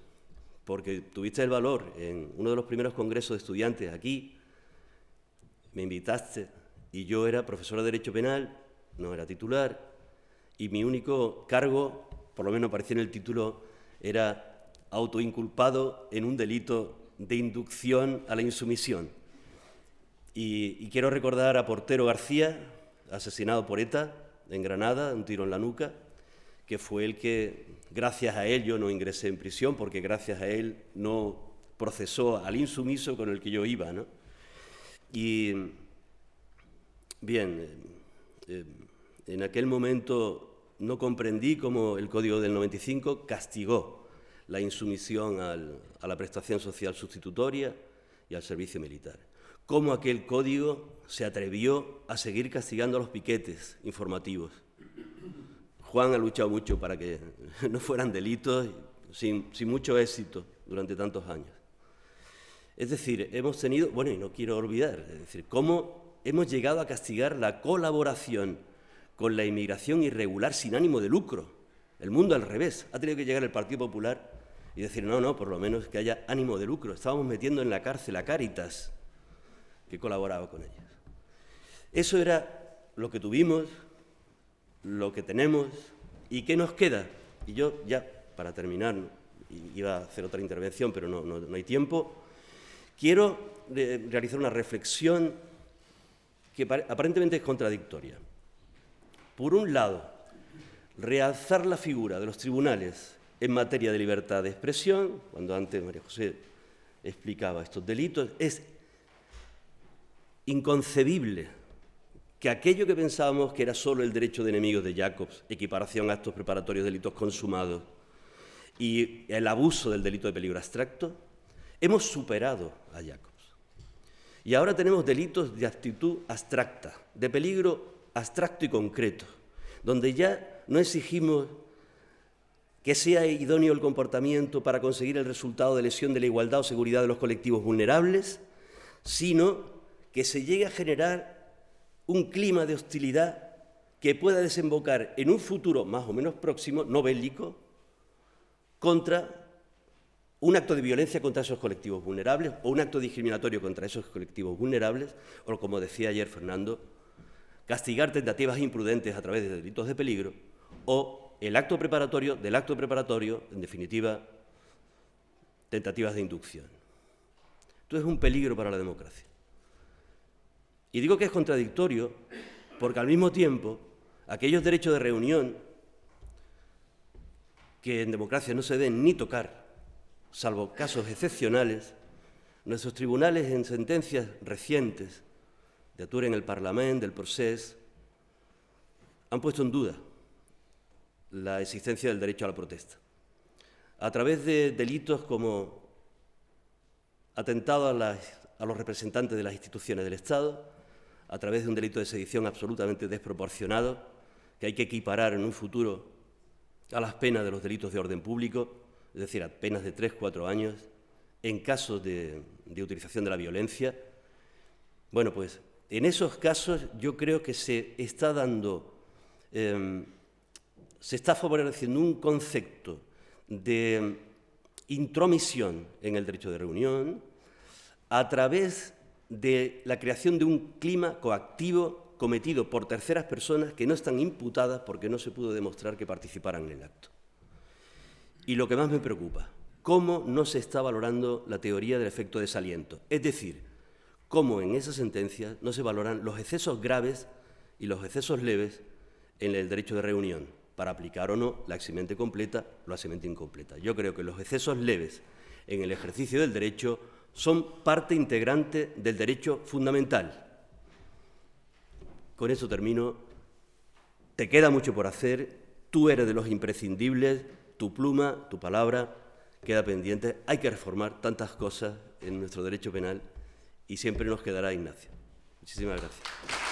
porque tuviste el valor en uno de los primeros congresos de estudiantes aquí, me invitaste y yo era profesor de Derecho Penal, no era titular, y mi único cargo, por lo menos aparecía en el título, era autoinculpado en un delito de inducción a la insumisión. Y quiero recordar a Portero García, asesinado por ETA en Granada, un tiro en la nuca, que fue el que, gracias a él, yo no ingresé en prisión, porque gracias a él no procesó al insumiso con el que yo iba, ¿no? Y, bien, en aquel momento no comprendí cómo el Código del 95 castigó la insumisión a la prestación social sustitutoria y al servicio militar. Cómo aquel código se atrevió a seguir castigando a los piquetes informativos. Juan ha luchado mucho para que no fueran delitos, sin mucho éxito durante tantos años. Es decir, hemos tenido, bueno, y no quiero olvidar, es decir, cómo hemos llegado a castigar la colaboración con la inmigración irregular sin ánimo de lucro. El mundo al revés. Ha tenido que llegar el Partido Popular y decir, no, por lo menos que haya ánimo de lucro. Estábamos metiendo en la cárcel a Cáritas, que colaboraba con ellas. Eso era lo que tuvimos, lo que tenemos y qué nos queda. Y yo ya, para terminar, iba a hacer otra intervención, pero no hay tiempo, quiero realizar una reflexión que aparentemente es contradictoria. Por un lado, realzar la figura de los tribunales en materia de libertad de expresión, cuando antes María José explicaba estos delitos, es inconcebible que aquello que pensábamos que era solo el derecho de enemigos de Jacobs, equiparación a actos preparatorios de delitos consumados y el abuso del delito de peligro abstracto, hemos superado a Jacobs. Y ahora tenemos delitos de actitud abstracta, de peligro abstracto y concreto, donde ya no exigimos que sea idóneo el comportamiento para conseguir el resultado de lesión de la igualdad o seguridad de los colectivos vulnerables, sino que se llegue a generar un clima de hostilidad que pueda desembocar en un futuro más o menos próximo, no bélico, contra un acto de violencia contra esos colectivos vulnerables o un acto discriminatorio contra esos colectivos vulnerables, o como decía ayer Fernando, castigar tentativas imprudentes a través de delitos de peligro o el acto preparatorio del acto preparatorio, en definitiva, tentativas de inducción. Esto es un peligro para la democracia. Y digo que es contradictorio porque al mismo tiempo aquellos derechos de reunión que en democracia no se deben ni tocar, salvo casos excepcionales, nuestros tribunales en sentencias recientes de Atur en el Parlament, del Procés, han puesto en duda la existencia del derecho a la protesta. A través de delitos como atentado a los representantes de las instituciones del Estado, a través de un delito de sedición absolutamente desproporcionado, que hay que equiparar en un futuro a las penas de los delitos de orden público, es decir, a penas de 3-4 años, en casos de utilización de la violencia. Bueno, pues en esos casos yo creo que se está favoreciendo un concepto de intromisión en el derecho de reunión a través de la creación de un clima coactivo cometido por terceras personas que no están imputadas porque no se pudo demostrar que participaran en el acto. Y lo que más me preocupa, cómo no se está valorando la teoría del efecto desaliento, es decir, cómo en esa sentencia no se valoran los excesos graves y los excesos leves en el derecho de reunión, para aplicar o no la eximente completa o la eximente incompleta. Yo creo que los excesos leves en el ejercicio del derecho son parte integrante del derecho fundamental. Con eso termino. Te queda mucho por hacer, tú eres de los imprescindibles, tu pluma, tu palabra queda pendiente. Hay que reformar tantas cosas en nuestro derecho penal y siempre nos quedará Ignacio. Muchísimas gracias.